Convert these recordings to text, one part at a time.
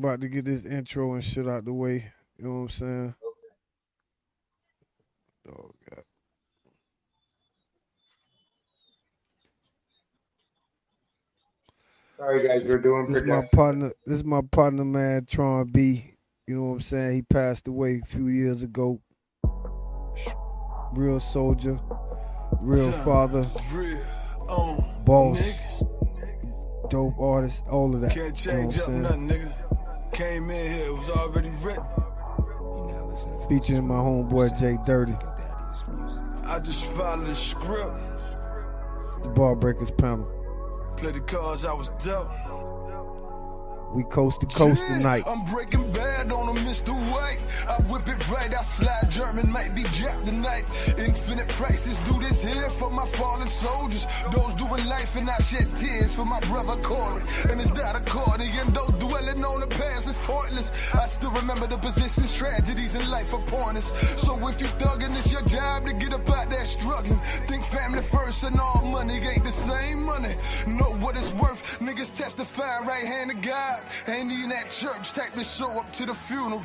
about to get this intro and shit out the way. You know what I'm saying? Oh God. Sorry, guys, This we're doing this my production. partner. This my partner, man. Tron B. You know what I'm saying? He passed away a few years ago. Real soldier, real father, Real boss, nigga. dope artist, all of that. Can't You know change what up I'm saying? nothing, nigga. Came in here, it was already written. Featuring my homeboy Jay Dirty, I just followed the script. the Ball Breakers panel. Play the cards I was dealt. We coast to coast tonight. I'm breaking bad on a Mr. White. I whip it right, I slide German, might be Jack tonight. Infinite prices do this here for my fallen soldiers. Those doing life and I shed tears for my brother Corey. And it's not accordion, though dwelling on the past is pointless. I still remember the positions, tragedies in life upon us. So if you thuggin', it's your job to get up out there struggling. Think family first and all money ain't the same money. Know what it's worth, niggas testify right hand of God. Ain't even at church, take me show up to the funeral.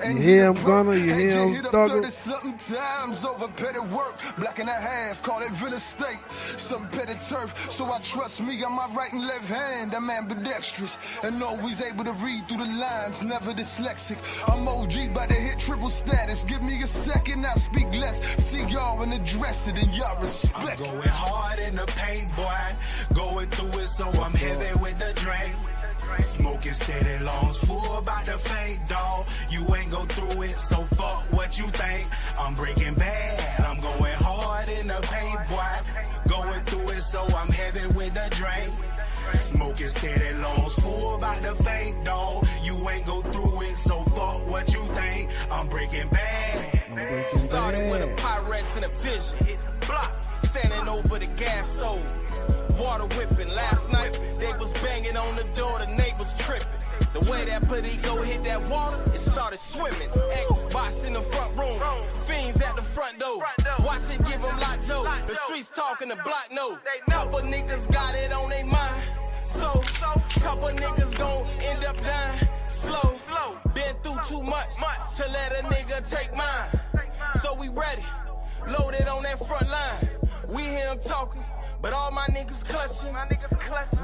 And You hear him, Gunner? You Hey, hear Jay him, hit up Thugger? 30-something times over petty work. Black and a half, call it real estate. Some petty turf, so I trust me on my right and left hand. I'm ambidextrous and always able to read through the lines, never dyslexic. I'm OG by the hit triple status. Give me a second, I speak less. See y'all and address it and y'all respect. I'm going hard in the paint, boy. Going through it, so I'm heavy with the drain. Smoking steady, lungs full about the faint, dog. You ain't go through it, so fuck what you think. I'm breaking bad, I'm going hard in the paint, boy. Going through it, so I'm heavy with the drain. Smoking steady, lungs full about the faint, dog. You ain't go through it, so fuck what you think. I'm breaking bad. Started with a Pyrex and a vision. Standing over the gas stove. Water whipping. Last night, they was banging on the door, the neighbors tripping. The way that Padigo hit that water, it started swimming. Xbox in the front room, fiends at the front door. Watch it give them lock Joe. The streets talking, the block know. Couple niggas got it on their mind. So, couple niggas gon' end up dying slow. Been through too much to let a nigga take mine. So we ready, loaded on that front line. We hear him talking, but all my niggas clutching.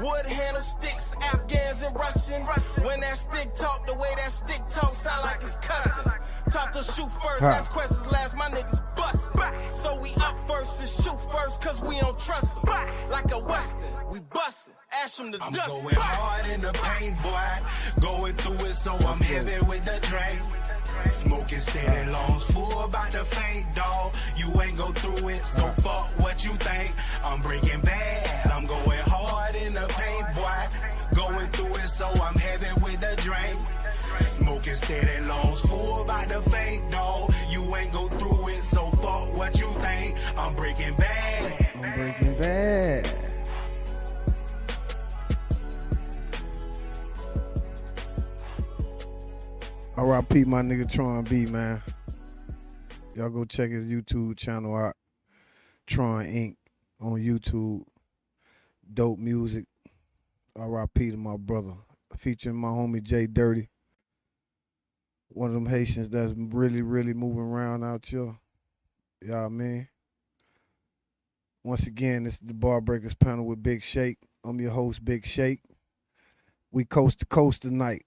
Wood handle sticks, Afghans and Russian. When that stick talk, the way that stick talk sound like it's cussing. Talk to shoot first, ask questions last, my niggas bustin'. So we up first and shoot first, cause we don't trust them. Like a western, we bustin', ash them to I'm dust. going hard in the paint, boy. Going through it, so I'm heavy with the drain. Smoking steady, lungs full about the faint, dog. You ain't go through it, so fuck what you think. I'm breaking bad, I'm going hard in the paint, boy. Going through it, so I'm heavy with the drain. Smoking steady, lungs full about the faint, dog. You ain't go through it, so fuck what you think. I'm breaking bad. I'm breaking bad. R.I.P. my nigga Tron B, man. Y'all go check his YouTube channel out. Tron Inc. on YouTube. Dope music. R.I.P. to my brother. Featuring my homie Jay Dirty. One of them Haitians that's really, really moving around out here. You know what I mean? Once again, this is the Bar Breakers panel with Big Shake. I'm your host, Big Shake. We coast to coast tonight.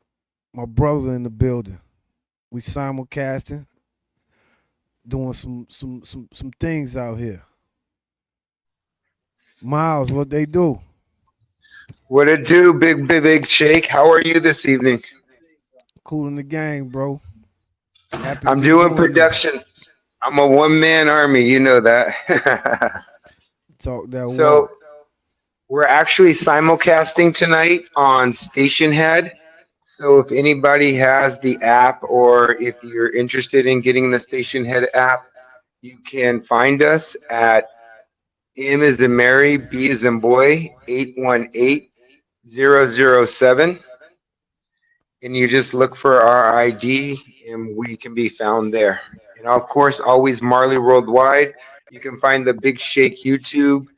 My brother in the building. We simulcasting, doing some things out here. Miles, what they do? What it do, big shake? How are you this evening? Cool in the gang, bro. Happy I'm to be doing this. production. I'm a one-man army, you know that. Talk that So walk. we're actually simulcasting tonight on Station Head. So if anybody has the app or if you're interested in getting the Station Head app, you can find us at M as in Mary, B as in boy, 818007. And you just look for our ID and we can be found there. And of course, always Marley Worldwide. You can find the Big Shake YouTube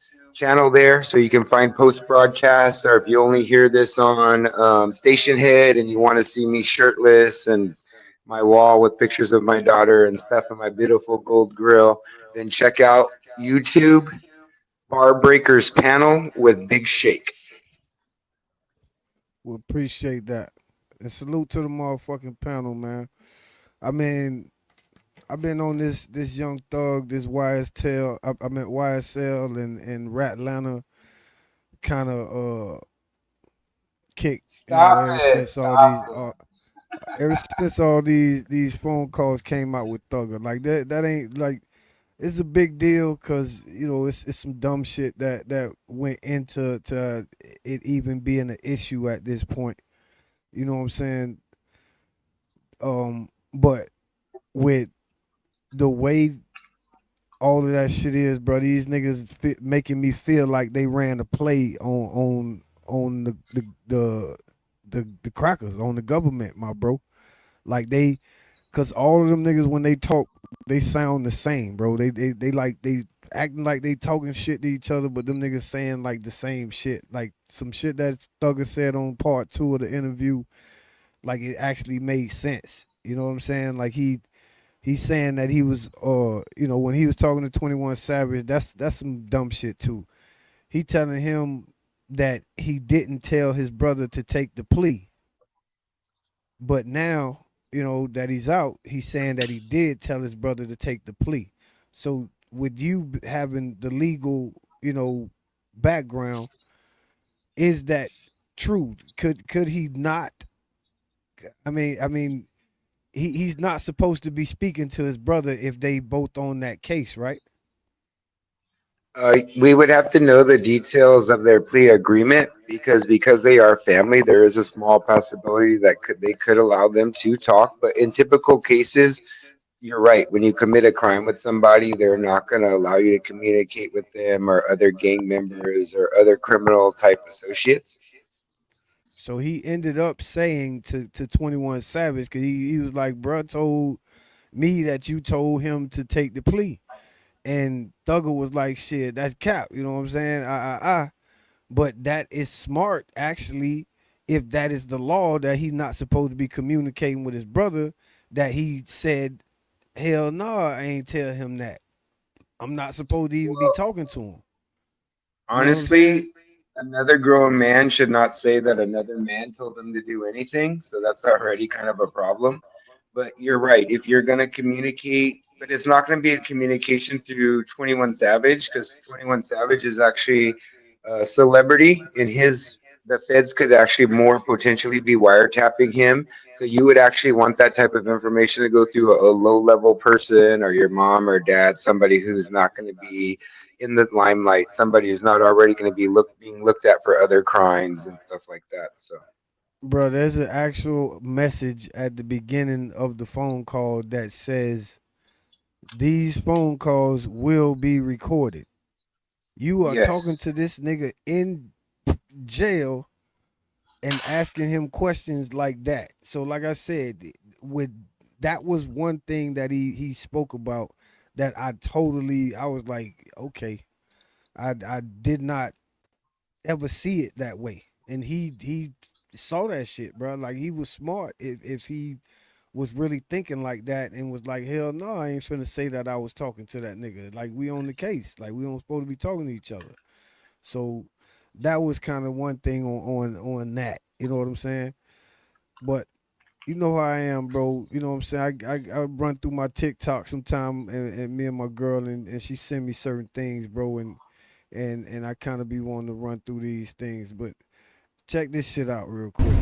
channel there, so you can find post broadcast, or if you only hear this on Station Head and you want to see me shirtless and my wall with pictures of my daughter and stuff and my beautiful gold grill, then check out YouTube Bar Breakers panel with Big Shake. We appreciate that. And salute to the motherfucking panel, man. I mean, I've been on this young thug, this Ystell, I meant YSL and Ratlanta kind of kick, Stop ever it. since all Stop these it. ever since all these phone calls came out with Thugger. Like that ain't like it's a big deal because it's some dumb shit that went into it even being an issue at this point. You know what I'm saying? But with the way all of that shit is, bro, these niggas making me feel like they ran a play on the crackers, on the government, my bro. Like cause all of them niggas when they talk, they sound the same, bro. They acting like they talking shit to each other, but them niggas saying like the same shit, like some shit that Thugger said on part 2 of the interview, like it actually made sense. You know what I'm saying? Like he's saying that he was, when he was talking to 21 Savage, that's some dumb shit too. He telling him that he didn't tell his brother to take the plea, but now that he's out, he's saying that he did tell his brother to take the plea. So with you having the legal, background, is that true? Could he not? I mean, he's not supposed to be speaking to his brother if they both on that case, right? We would have to know the details of their plea agreement because they are family. There is a small possibility that they could allow them to talk, but in typical cases, you're right. When you commit a crime with somebody, they're not going to allow you to communicate with them or other gang members or other criminal type associates. So he ended up saying to 21 Savage, because he was like, bruh told me that you told him to take the plea. And Thugger was like, shit, that's cap. You know what I'm saying? But that is smart, actually, if that is the law that he's not supposed to be communicating with his brother, that he said, hell no, I ain't tell him that. I'm not supposed to even be Well, talking to him. You know what I'm saying? honestly, another grown man should not say that another man told them to do anything. So that's already kind of a problem. But you're right. If you're going to communicate, but it's not going to be a communication through 21 Savage because 21 Savage is actually a celebrity in his. The feds could actually more potentially be wiretapping him. So you would actually want that type of information to go through a low level person or your mom or dad, somebody who's not going to be in the limelight, somebody who's not already going to be being looked at for other crimes and stuff like that. So Bro, there's an actual message at the beginning of the phone call that says these phone calls will be recorded. You are talking yes, to this nigga in jail and asking him questions like that. So like I said, with that was one thing that he spoke about that I was like, okay. I did not ever see it that way. And he saw that shit, bro. Like he was smart if he was really thinking like that and was like, hell no, I ain't finna say that I was talking to that nigga. Like we on the case. Like we don't supposed to be talking to each other. So that was kind of one thing on that. You know what I'm saying? But you know how I am, bro. You know what I'm saying? I run through my TikTok sometime and me and my girl and she send me certain things, bro, and I kind of be wanting to run through these things. But check this shit out real quick.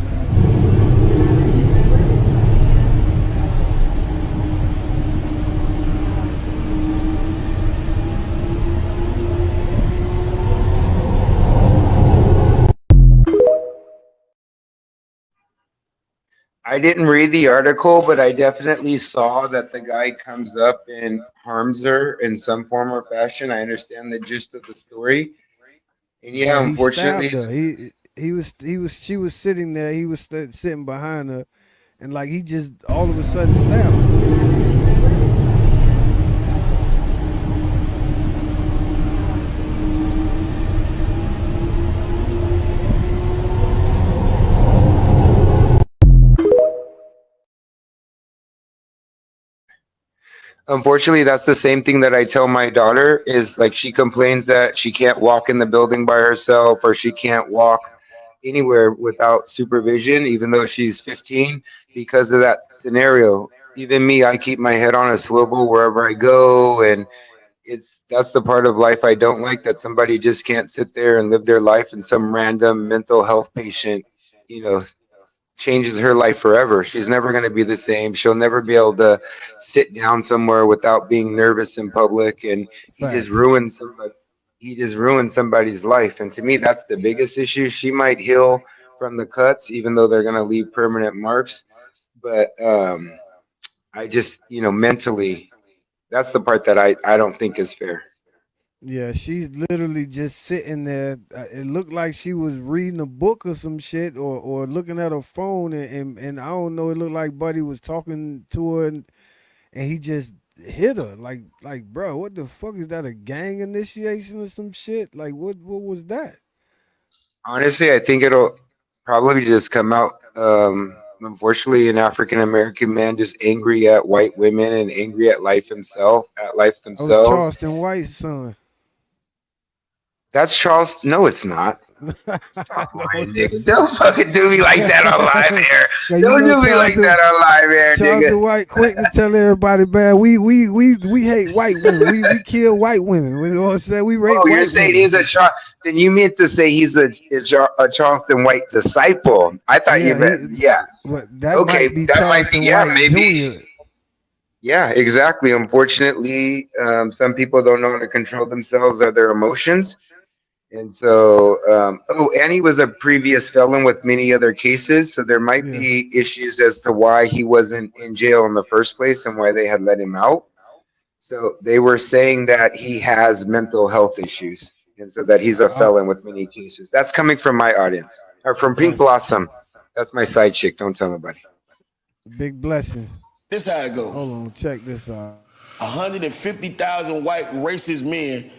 I didn't read the article, but I definitely saw that the guy comes up and harms her in some form or fashion. I understand the gist of the story. And yeah, Yeah, he unfortunately, stabbed her. He was she was sitting there. He was sitting behind her, and like he just all of a sudden stabbed her. Unfortunately, that's the same thing that I tell my daughter is like she complains that she can't walk in the building by herself or she can't walk anywhere without supervision, even though she's 15, because of that scenario. Even me, I keep my head on a swivel wherever I go, and it's that's the part of life I don't like, that somebody just can't sit there and live their life and some random mental health patient, you know, changes her life forever. She's never going to be the same. She'll never be able to sit down somewhere without being nervous in public, and he just Facts. ruined somebody. He just ruined somebody's life, and to me, that's the biggest issue. She might heal from the cuts, even though they're going to leave permanent marks. But I just, mentally, that's the part that I don't think is fair. Yeah, she's literally just sitting there. It looked like she was reading a book or some shit, or looking at her phone, and I don't know. It looked like Buddy was talking to her, and he just hit her. Like, bro, what the fuck is that? A gang initiation or some shit? Like, what was that? Honestly, I think it'll probably just come out. Unfortunately, an African American man just angry at white women and angry at life himself, at life I was themselves. Charleston White's son. That's Charles. No, it's not. Stop No, lying, nigga. just Don't fucking do me like that on live air. cause you Don't know do me like that on live air, nigga. Charleston White quick to tell everybody, man, we hate white women. We kill white women. You know what I'm saying? We rape Oh, you're white saying women. he's a Charles? Then you meant to say he's a Charleston White disciple. I thought you Yeah, meant, yeah. but that Okay, might be that might be, Charleston yeah, White maybe. Jr. Yeah, exactly. Unfortunately, some people don't know how to control themselves or their emotions. And so, and he was a previous felon with many other cases. So there might Yeah. be issues as to why he wasn't in jail in the first place and why they had let him out. So they were saying that he has mental health issues, and so that he's a felon with many cases. That's coming from my audience, or from Pink Nice. Blossom. That's my side chick. Don't tell nobody. Big blessing. This how it go. Hold on, check this out. 150,000 white racist men.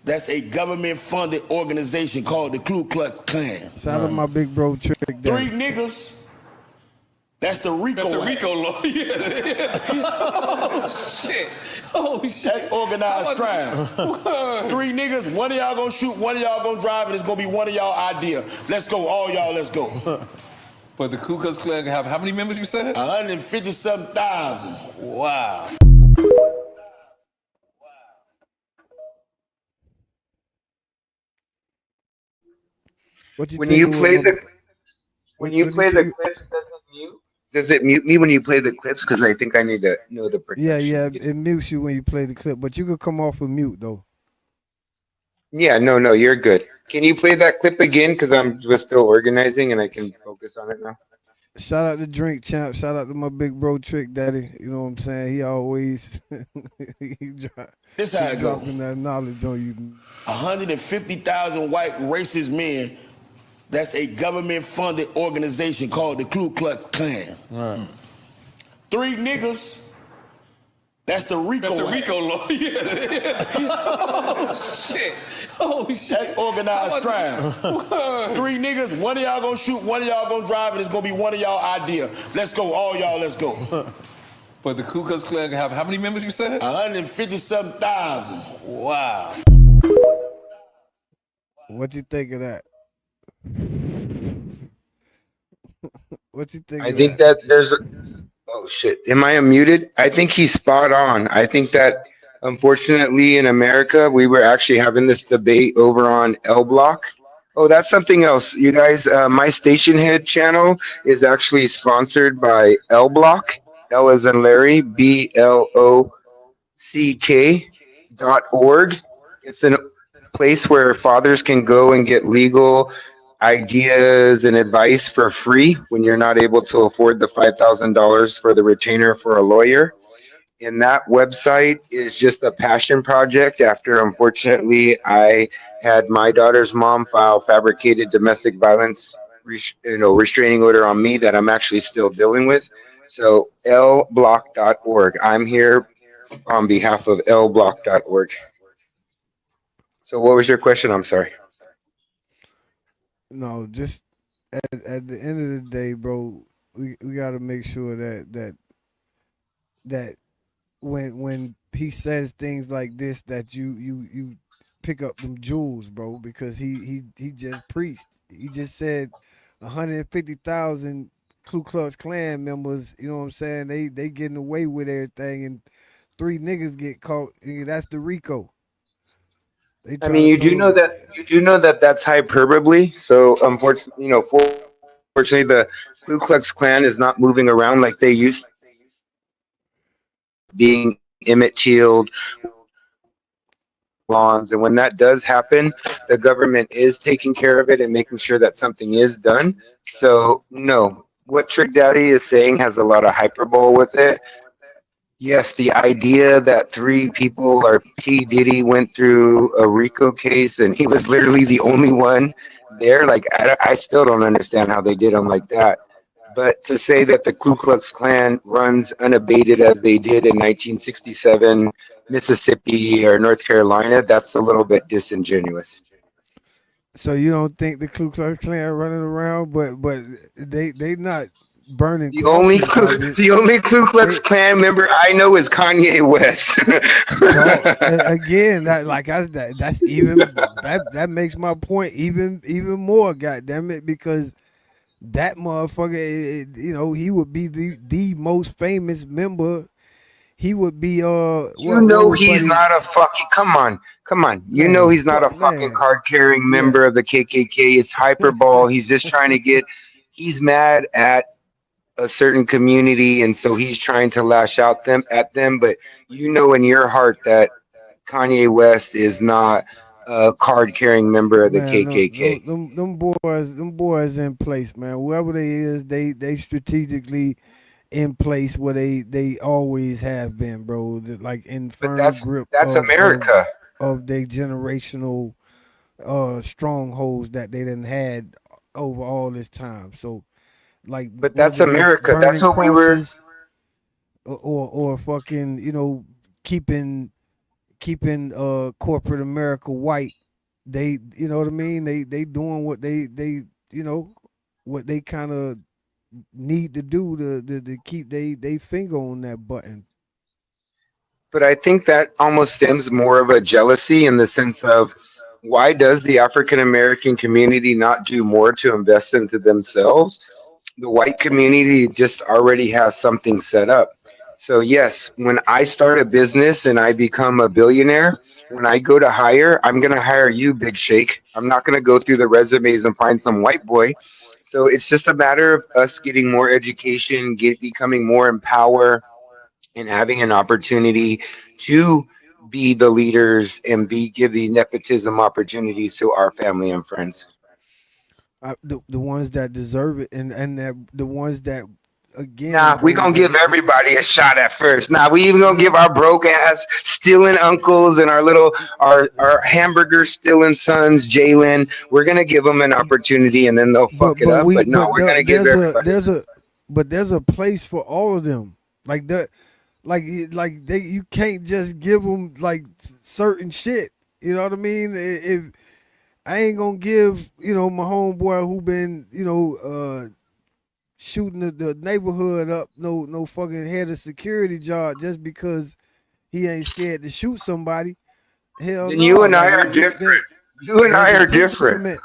That's a government-funded organization called the Ku Klux Klan. Shout out my big bro Trick Three Daddy. niggas. That's the Rico. That's the Act. Rico law. Yeah. Oh shit. Oh shit. That's organized crime. Three niggas. One of y'all gonna shoot. One of y'all gonna drive, and it's gonna be one of y'all idea. Let's go, all y'all. Let's go. But the Ku Klux Klan have how many members you said? 157,000. Wow. What you When you thinking with play my? the when you What you play the think? clips, does it mute? Does it mute me when you play the clips? Because I think I need to know the Yeah, protection. yeah. It mutes you when you play the clip, but you could come off of mute though. Yeah, no, you're good. Can you play that clip again? Because I'm just still organizing and I can focus on it now. Shout out to Drink Champ. Shout out to my big bro Trick Daddy. You know what I'm saying? He always he This how it go. dropping that knowledge on you. 150,000 white racist men. That's a government-funded organization called the Ku Klux Klan. Right. Three niggas. That's the Rico. That's the Act. Rico law. Yeah. Oh shit. Oh shit. That's organized crime. Three niggas. One of y'all gonna shoot. One of y'all gonna drive, and it's gonna be one of y'all idea. Let's go, all y'all. Let's go. But the Ku Klux Klan have how many members you said? 157,000. Wow. What you think of that? What you think I of think that? that there's. Oh shit! Am I unmuted? I think he's spot on. I think that unfortunately in America we were actually having this debate over on L Block. Oh, that's something else, you guys. My Station Head channel is actually sponsored by L Block. L as in Larry. BLOCK.org. It's a place where fathers can go and get legal ideas and advice for free when you're not able to afford the $5,000 for the retainer for a lawyer. And that website is just a passion project after, unfortunately, I had my daughter's mom file fabricated domestic violence restraining order on me that I'm actually still dealing with. So lblock.org. I'm here on behalf of lblock.org. So what was your question? I'm sorry. No, just at the end of the day, bro, we got to make sure that when he says things like this that you pick up them jewels, bro, because he just preached. He just said 150,000 Ku Klux Klan members. You know what I'm saying? They getting away with everything, and 3 niggas get caught. That's the RICO. They I trying mean, to throw it. you do know that that's hyperbole. So, unfortunately, fortunately, the Ku Klux Klan is not moving around like they used to being Emmett Till lawns. And when that does happen, the government is taking care of it and making sure that something is done. So, no, what Trick Daddy is saying has a lot of hyperbole with it. Yes, the idea that 3 people or P. Diddy went through a RICO case and he was literally the only one there, like, I still don't understand how they did him like that. But to say that the Ku Klux Klan runs unabated as they did in 1967, Mississippi or North Carolina, that's a little bit disingenuous. So you don't think the Ku Klux Klan running around, but they not burning crosses by this. The only Ku Klux They Klan member I know is Kanye West. dog again that that's even that makes my point even more. God damn it, because that motherfucker, he would be the most famous member. He would be You what know was he's buddy not a fucking come on. You know man he's not a fuck fucking man card carrying yeah. member of the KKK. It's hyperbole. He's just trying to get. He's mad at a certain community, and so he's trying to lash out them at them. But you know in your heart that Kanye West is not a card carrying member of the Man, KKK. them boys in place, man. Whoever they is, they strategically in place where they always have been, bro. Like in But firm grip that's America. of their generational strongholds that they done had over all this time. So like But that's whether it's America. That's burning what we were. crosses or fucking keeping corporate America white. They you know what I mean. They doing what they what they kind of need to do to keep they finger on that button. But I think that almost stems more of a jealousy in the sense of why does the African American community not do more to invest into themselves? The white community just already has something set up. So, yes, when I start a business and I become a billionaire, when I go to hire, I'm going to hire you, Big Shake. I'm not going to go through the resumes and find some white boy. So, it's just a matter of us getting more education, becoming more empowered, and having an opportunity to be the leaders and give the nepotism opportunities to our family and friends. The ones that deserve it, and that the ones that again, Nah, we bro. gonna give everybody a shot at first. Nah, we even gonna give our broke ass stealing uncles and our little our hamburger stealing sons, Jalen. We're gonna give them an opportunity, and then they'll fuck it up. But no, we're gonna give everybody. There's a place for all of them. Like that, like they you can't just give them like certain shit. You know what I mean? If I ain't gonna give my homeboy who been shooting the neighborhood up no fucking head of security job just because he ain't scared to shoot somebody. Hell Then no. you and I Like are different. You and I there's a are different. temperament.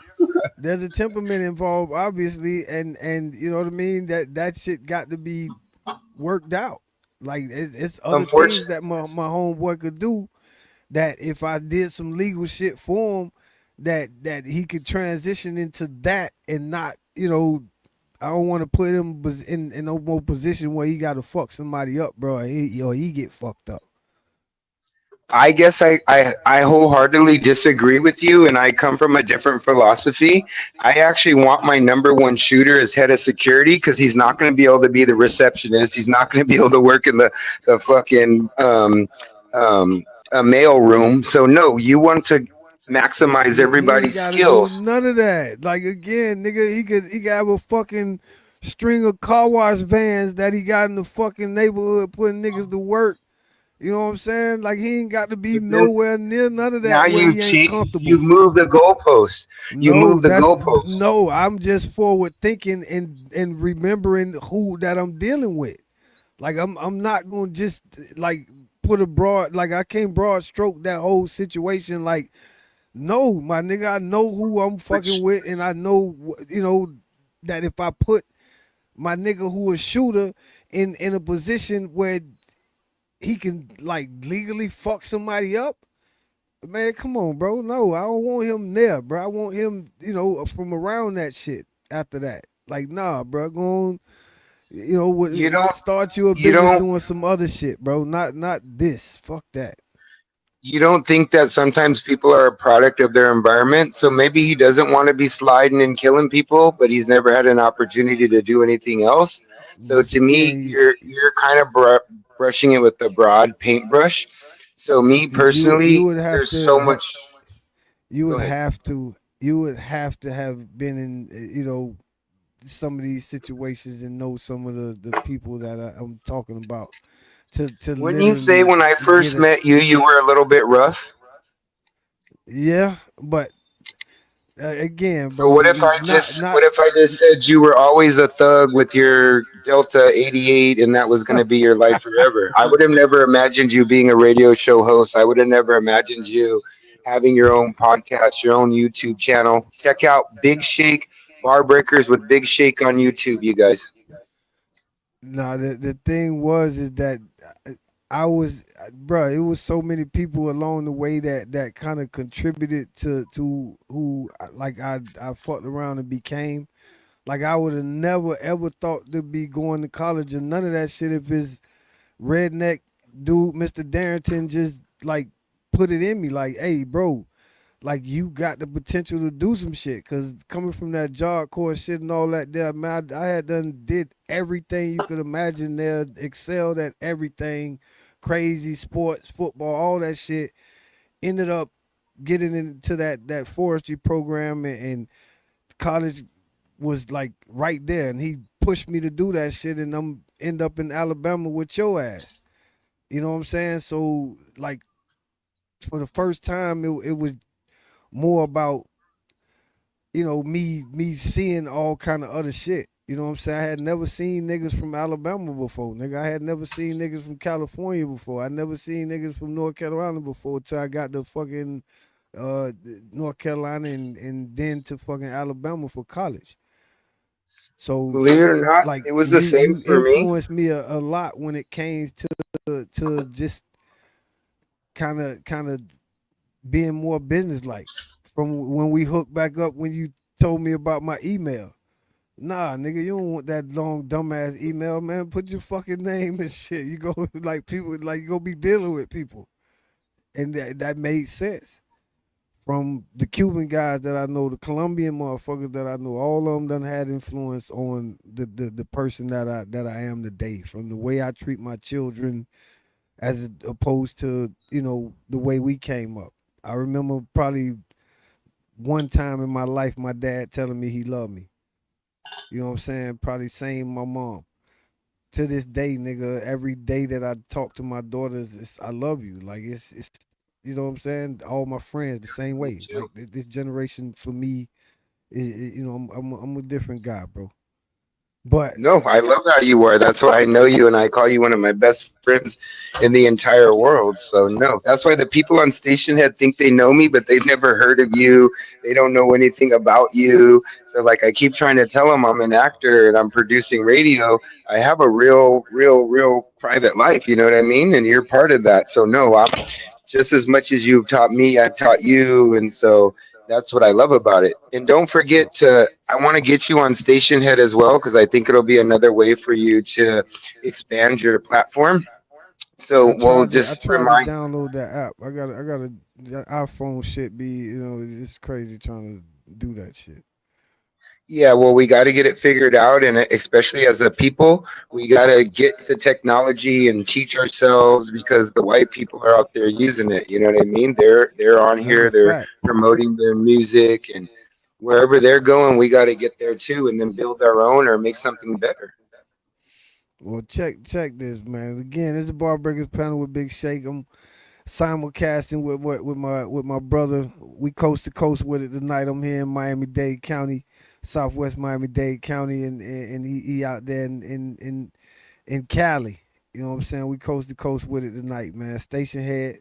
There's a temperament involved, obviously, and you know what I mean. That shit got to be worked out. Like it's other things Unfortunately, that my homeboy could do. That if I did some legal shit for him, that he could transition into that and not I don't want to put him in no more position where he got to fuck somebody up, bro. He get fucked up. I guess I wholeheartedly disagree with you, and I come from a different philosophy. I actually want my number one shooter as head of security because he's not going to be able to be the receptionist. He's not going to be able to work in the fucking mail room. So no, you want to maximize He ain't everybody's got to do skills. none of that. Like again, nigga, he could have a fucking string of car wash vans that he got in the fucking neighborhood putting niggas to work. You know what I'm saying? Like he ain't got to be But then nowhere near none of now that where you he ain't change. You comfortable. move the goalpost. You No, move the that's goalpost. no. I'm just forward thinking and remembering who that I'm dealing with. Like I'm not gonna just like put a broad like I can't broad stroke that whole situation. Like, no, my nigga, I know who I'm fucking Which with, and I know that if I put my nigga who a shooter in a position where he can like legally fuck somebody up, man, come on, bro. No, I don't want him there, bro. I want him, from around that shit after that. Like, nah, bro, go on, you don't start you a you business don't doing some other shit, bro. Not this. Fuck that. you don't think that sometimes people are a product of their environment? So maybe he doesn't want to be sliding and killing people, but he's never had an opportunity to do anything else. So Once to me, again, you're kind of brushing it with a broad paintbrush. So me you personally, would have there's so to much. you Go would ahead. have to you would have to have been in some of these situations and know some of the people that I'm talking about to Wouldn't you say literally when I get first it. met you, you were a little bit rough? Yeah, but again, So bro, not what if I just said you were always a thug with your Delta 88 and that was going to be your life forever? I would have never imagined you being a radio show host. I would have never imagined you having your own podcast, your own YouTube channel. Check out Big Shake Bar Breakers with Big Shake on YouTube, you guys. nah. The thing was is that I was, bro. It was so many people along the way that kind of contributed to who like I fucked around and became. Like I would have never ever thought to be going to college and none of that shit if it's redneck dude, Mr. Darrington, just like put it in me, like, hey, bro, like you got the potential to do some shit. Cause coming from that job corps shit and all that there, man, I had done did everything you could imagine there, excelled at everything, crazy sports, football, all that shit. Ended up getting into that forestry program and college was like right there and he pushed me to do that shit and I'm end up in Alabama with your ass. You know what I'm saying? So like for the first time it was more about, me seeing all kind of other shit. You know what I'm saying? I had never seen niggas from Alabama before, nigga. I had never seen niggas from California before. I never seen niggas from North Carolina before till I got to fucking uh North Carolina and then to fucking Alabama for college. So Believe it or not, like it was the same you for me. influenced me a lot when it came to just kind of being more business like from when we hooked back up when you told me about my email. Nah, nigga, you don't want that long dumbass email, man. Put your fucking name and shit. You go like people like you go be dealing with people. And that made sense. From the Cuban guys that I know, the Colombian motherfuckers that I know, all of them done had influence on the person that I am today. From the way I treat my children, as opposed to the way we came up. I remember probably one time in my life, my dad telling me he loved me. You know what I'm saying? Probably same my mom. To this day, nigga, every day that I talk to my daughters, I love you. Like it's you know what I'm saying? All my friends the same Me way. too. Like this generation for me, I'm a different guy, bro. But No, I love how you are. That's why I know you and I call you one of my best friends in the entire world. So no, that's why the people on Station Head think they know me, but they've never heard of you. They don't know anything about you. So like I keep trying to tell them I'm an actor and I'm producing radio. I have a real private life, you know what I mean? And you're part of that. So no, I'm just as much as you've taught me, I've taught you. And so that's what I love about it. And don't forget to, I want to get you on Station Head as well, because I think it'll be another way for you to expand your platform. So we'll I just tried to remind, download that app. I got a that iPhone shit be, it's crazy trying to do that shit. yeah, well, we got to get it figured out. And especially as a people, we got to get the technology and teach ourselves because the white people are out there using it. You know what I mean? They're on That's a here, they're fact. promoting their music, and wherever they're going, we got to get there too and then build our own or make something better. Well, check this, man. Again, it's the Bar Breakers panel with Big Shake. I'm simulcasting with my brother. We coast to coast with it tonight. I'm here in Miami-Dade County, Southwest Miami-Dade County, and he out there in Cali. You know what I'm saying? We coast to coast with it tonight, man. Station Head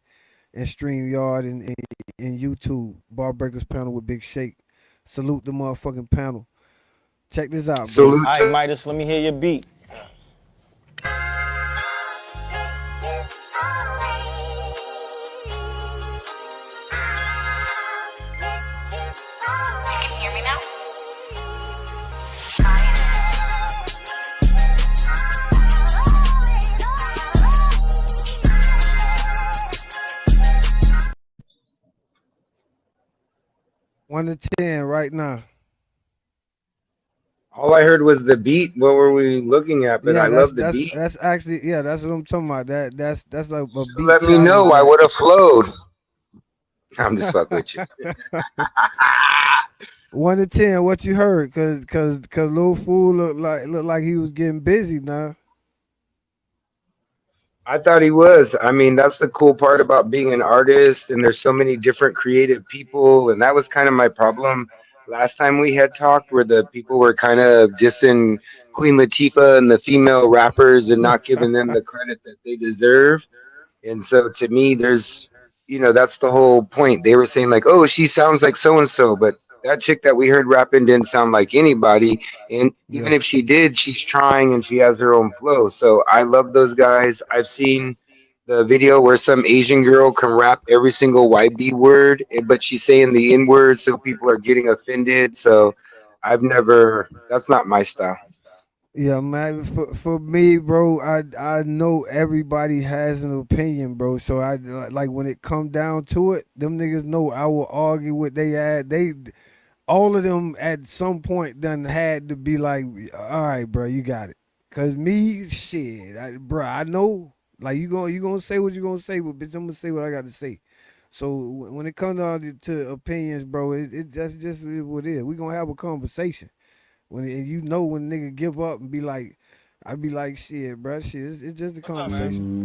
and StreamYard and YouTube. Bar Breakers panel with Big Shake. Salute the motherfucking panel. Check this out, bro. Salute All right, to Midas, let me hear your beat. One to 10 right now. all I heard was the beat. What were we looking at? But Yeah, I that's love the that's beat. that's actually yeah, that's what I'm talking about. That's like a So beat let me challenge know. I that would have flowed. I'm just fucking with you. 1 to 10. What you heard? Cause Lil Fool looked like he was getting busy now. I thought he was. I mean, that's the cool part about being an artist, and there's so many different creative people, and that was kind of my problem last time we had talked, where the people were kind of dissing Queen Latifah and the female rappers and not giving them the credit that they deserve. And so to me, that's the whole point. They were saying like, "Oh, she sounds like so and so," but that chick that we heard rapping didn't sound like anybody. And even Yeah. if she did, she's trying and she has her own flow. So I love those guys. I've seen the video where some Asian girl can rap every single YB word, but she's saying the N word, so people are getting offended. So I've never. That's not my style. Yeah, man. For me, bro, I know everybody has an opinion, bro. So I like when it come down to it, them niggas know I will argue with they ad. They all of them at some point done had to be like, all right, bro, you got it. Cause me, shit, bro, I know. Like you gonna say what you gonna say, but bitch, I'm gonna say what I got to say. So when it comes down to opinions, bro, that's just what it is. We gonna have a conversation. And you know when nigga give up and be like, I be like, shit, bro, shit, it's just a conversation.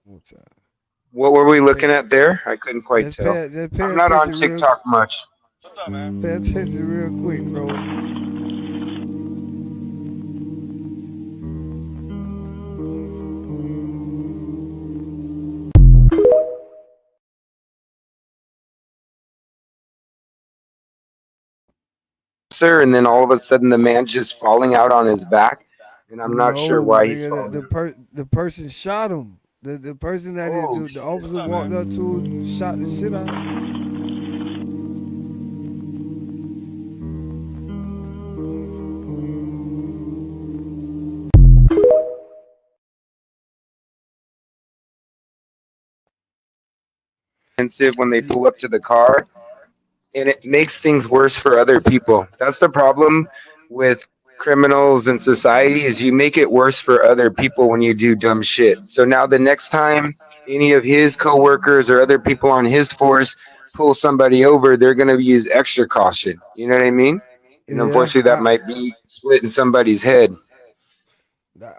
What's up? What were we Hey, looking at there? I couldn't quite tell. just pay I'm not on attention TikTok much. pay attention real quick, bro. Sir, and then all of a sudden the man's just falling out on his back, and I'm not sure No, why he's nigga, falling out. the person shot him. The person that is Oh the shit! officer walked up to, shot the shit out. Defensive when they pull up to the car, and it makes things worse for other people. That's the problem with criminals and society is you make it worse for other people when you do dumb shit. So now the next time any of his coworkers or other people on his force pull somebody over, they're going to use extra caution. You know what I mean? And Yeah, unfortunately, that might be splitting somebody's head.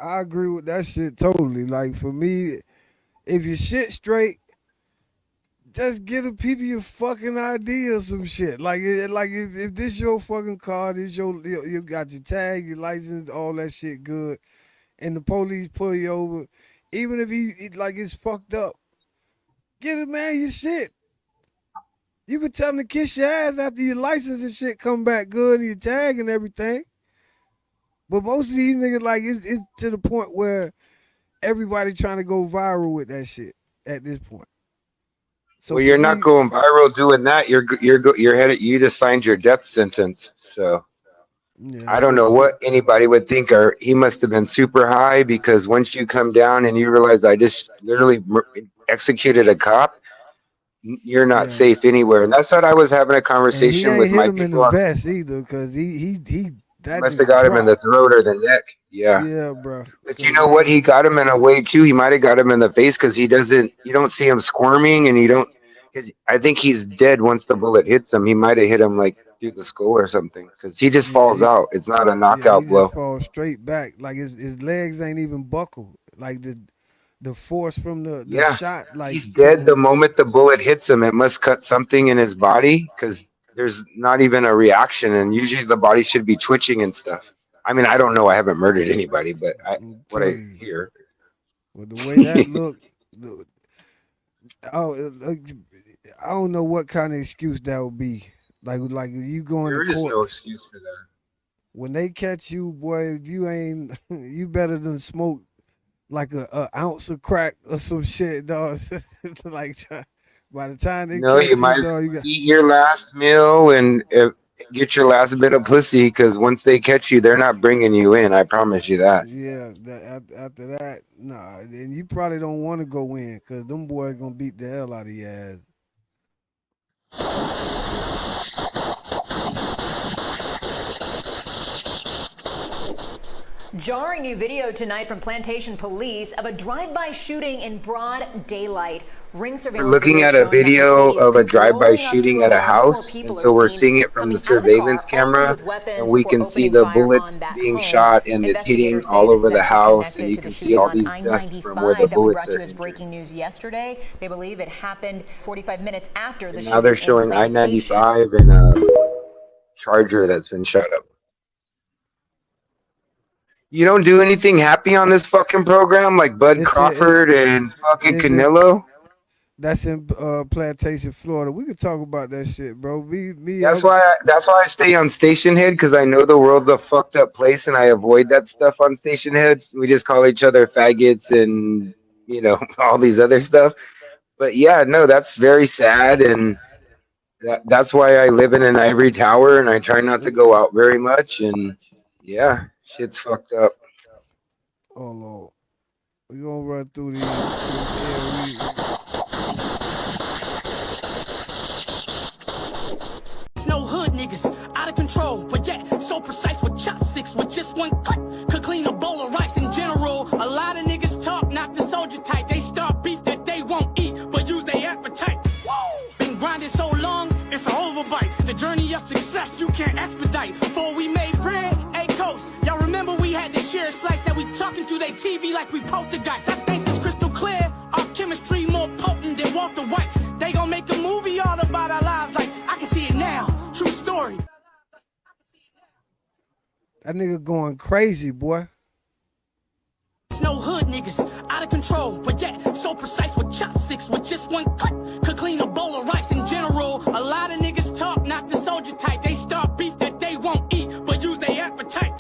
I agree with that shit totally. Like for me, if your shit straight, just give the people your fucking idea of some shit. Like, like if this your fucking car, this you got your tag, your license, all that shit good, and the police pull you over, even if like it's fucked up, get a man your shit. You could tell them to kiss your ass after your license and shit come back good and your tag and everything. But most of these niggas like it's to the point where everybody trying to go viral with that shit at this point. So Well, for you're not me, going viral doing that. You're headed. You just signed your death sentence. So yeah, I don't know for what anybody would think. Or he must have been super high because once you come down and you realize I just literally executed a cop, you're not yeah. safe anywhere. And that's what I was having a And he conversation ain't with hit my him in people the on. vest either, cause he He that must have nigga got him in the dropped. throat or the neck. Yeah. Yeah, bro. But you Cause know what? He got him in a way too. He might have got him in the face because he doesn't. You don't see him squirming, and you don't. Cause I think he's dead once the bullet hits him. He might have hit him like through the skull or something because he just yeah, falls out. It's not a he knockout just blow. falls straight back. Like his legs ain't even buckled. Like the force from the Yeah, shot, like he's dead the couldn't. moment the bullet hits him. It must cut something in his body because there's not even a reaction, and usually the body should be twitching and stuff. I mean, I don't know. I haven't murdered anybody, but I'm what I telling you, hear. with the way that looked, oh, I don't know what kind of excuse that would be. Like if you go into There is no court, excuse for that. when they catch you, boy, if you ain't, you better than smoke like a ounce of crack or some shit, dog. Like by the time they No, you catch you, might dog, you got eat your last meal and get your last bit of pussy because once they catch you, they're not bringing you in. I promise you that. yeah. After that, nah, then you probably don't want to go in because them boys gonna beat the hell out of your ass. Jarring new video tonight from Plantation Police of a drive-by shooting in broad daylight. Ring We're surveillance looking video at a showing that video Mercedes of a coupe drive-by rolling up to shooting a at a home. Four house, people and are so we're seen seeing it from the coming out of the surveillance car armed camera, with and weapons we before can see opening the fire bullets on that being home. shot, and it's hitting Investigators say all this is over the actually house, and connected you to the can see shooting all on these dust from where the I-95 that we bullets brought you are as entering. breaking news yesterday. They believe it happened 45 minutes after the And now they're shooting in showing Plantation. I-95 and a Charger that's been shot up. You don't do anything happy on this fucking program like Bud It's it, Crawford and fucking it's in Canelo? That's in Plantation, Florida. We could talk about that shit, bro. That's why I stay on Station Head because I know the world's a fucked up place and I avoid that stuff on Station Head. We just call each other faggots and all these other stuff. But yeah, no, that's very sad and that's why I live in an ivory tower and I try not to go out very much and yeah, shit's fucked up. Oh Lord, we gonna run through these. Yeah, we. No hood niggas, out of control, but yet so precise with chopsticks with just one click. Could clean a bowl of rice in general. A lot of niggas talk, not the soldier type. They start beef that they won't eat, but use their appetite. Been grinding so long, it's an overbite. The journey of success you can't expedite. Before we made bread, hey coast, y'all remember we had to share a slice that we talking to their TV like we poltergeist. I think it's crystal clear, our chemistry more potent than Walter White's. They gon' make a movie all about our lives like I can see it now. True story. That nigga going crazy, boy. No hood niggas, out of control, but yet so precise with chopsticks with just one click. Could clean a bowl of rice in general. A lot of niggas talk, not the soldier type. They start beef that they won't eat, but use their appetite.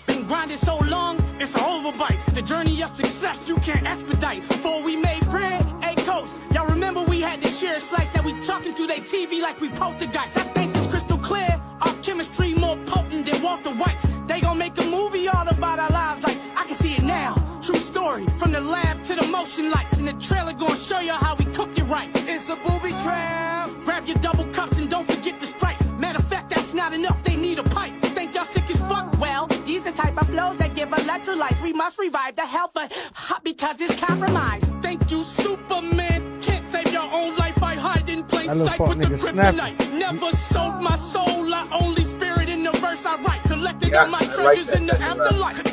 Been grinding so long, it's an overbite. The journey of success you can't expedite. Before we made bread, hey coast, y'all remember we had to share a slice that we talking to their TV like we poltergeist. I think it's crystal clear, our chemistry more potent than Walter White's. They gon' make a movie all about our lives like I can see it now. True story, from the lab to the motion lights. And the trailer gonna show you how we cooked it right. It's a booby trap. Grab your double cups and don't forget the Sprite. Matter of fact, that's not enough, they need a pipe. Think y'all sick as fuck? Well, these the type of flows that give electrolytes. We must revive the health of hot because it's compromised. Thank you, Superman. Can't save your own life, I hide in plain That little sight fuck with the nigga snapping. kryptonite. Never sold my soul, I only spirit in the verse I write. Collected Yeah, all my I like treasures that in the type of rap. afterlife.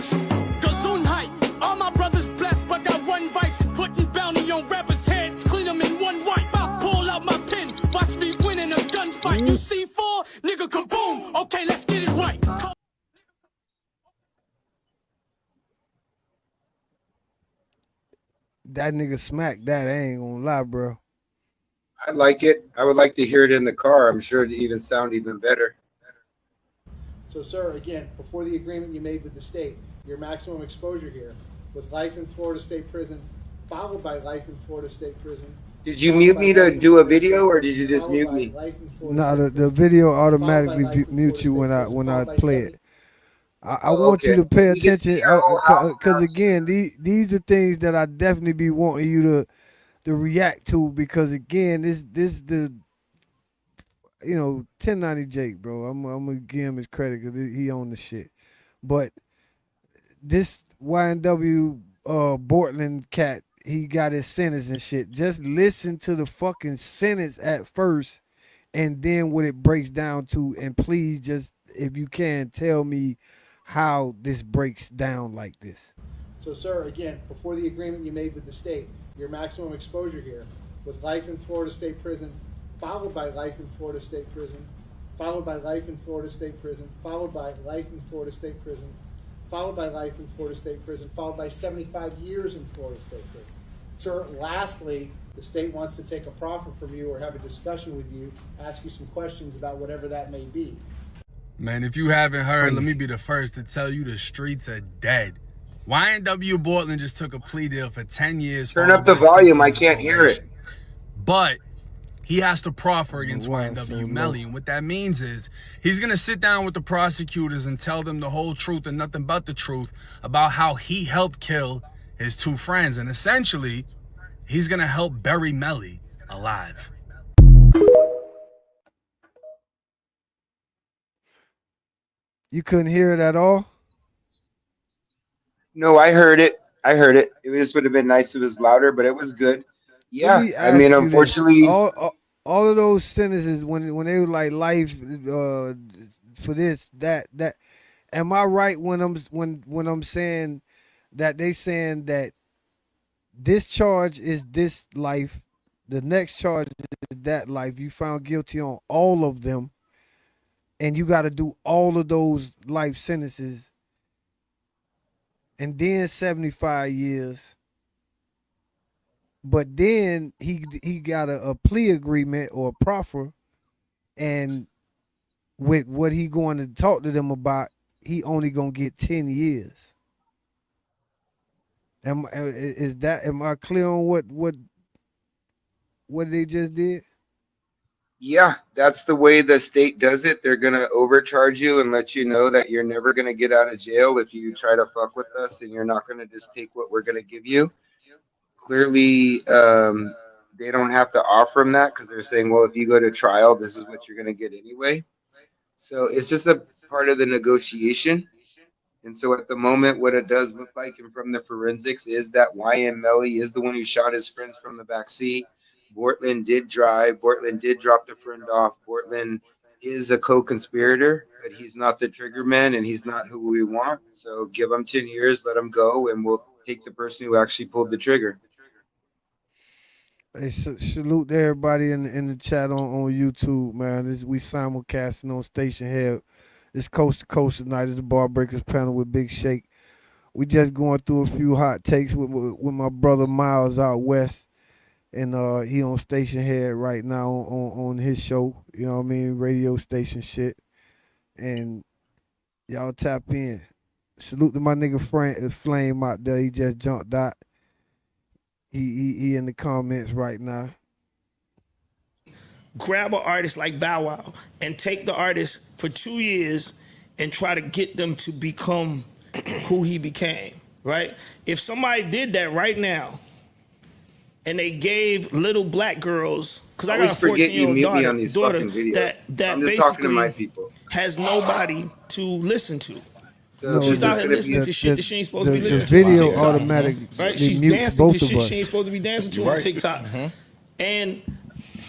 Gesundheit. All my brothers blessed, but got one vice. Putting bounty on rappers' heads, clean them in one wipe. I pull out my pen, watch me win in a gunfight. You see four, nigga kaboom. Okay, let's get it right. That nigga smacked that. I ain't gonna lie, bro. I like it. I would like to hear it in the car. I'm sure it'd even sound even better. So, sir, again, before the agreement you made with the state, your maximum exposure here was life in Florida State Prison, followed by life in Florida State Prison. Did you mute me to do a video or did you just mute me? Nah, the video automatically mute you when I play it. I want you to pay We can attention see your whole house because now. again, these are things that I definitely be wanting you to react to because again, this the 1090 Jake, bro. I'm gonna give him his credit because he owned the shit, but this YNW Bortland cat, he got his sentence and shit. Just listen to the fucking sentence at first, and then what it breaks down to, and please just if you can tell me how this breaks down like this. So, sir, again, before the agreement you made with the state, your maximum exposure here was life in Florida State Prison, followed by life in Florida State Prison, followed by life in Florida State Prison, followed by life in Florida State Prison, followed by life in Florida State Prison, followed by 75 years in Florida State Prison. Sir, lastly, the state wants to take a proffer from you or have a discussion with you, ask you some questions about whatever that may be. Man, if you haven't heard, let me be the first to tell you the streets are dead. YNW Portland just took a plea deal for 10 years. Turn up the volume, I can't hear it. But he has to proffer against YNW Melly. And what that means is he's going to sit down with the prosecutors and tell them the whole truth and nothing but the truth about how he helped kill his two friends. And essentially, he's going to help bury Melly alive. You couldn't hear it at all? No, I heard it. It just would have been nice if it was louder, but it was good. Yeah, I mean, unfortunately, all of those sentences when they were like life for this, that. Am I right when I'm saying that they saying that this charge is this life, the next charge is that life? You found guilty on all of them, and you got to do all of those life sentences. And then 75 years. But then he got a plea agreement or a proffer, and with what he going to talk to them about, he only gonna get 10 years. Am I clear on what they just did? yeah, that's the way the state does it. They're gonna overcharge you and let you know that you're never gonna get out of jail if you try to fuck with us, and you're not gonna just take what we're gonna give you. Clearly, they don't have to offer them that because they're saying, well, if you go to trial, this is what you're gonna get anyway. So it's just a part of the negotiation. And so at the moment, what it does look like, and from the forensics, is that YN Melly is the one who shot his friends from the back seat. Bortland did drive. Bortland did drop the friend off. Bortland is a co-conspirator, but he's not the trigger man, and he's not who we want. So give him 10 years, let him go, and we'll take the person who actually pulled the trigger. Hey, salute to everybody in the chat on YouTube, man. We simulcasting on Station Head. It's Coast to Coast tonight. It's the Bar Breakers panel with Big Shake. We just going through a few hot takes with my brother Miles out west. And he on Station Head right now on his show, you know what I mean, radio station shit. And y'all tap in. Salute to my nigga Flame out there. He just jumped out. He in the comments right now. Grab an artist like Bow Wow and take the artist for 2 years and try to get them to become who he became, right? If somebody did that right now, and they gave little black girls, because I got a 14-year-old daughter that basically has nobody to listen to. So she's out here listening to shit that she ain't supposed to be listening to. The video automatic, right? She's dancing to shit she ain't supposed to be dancing to on TikTok. And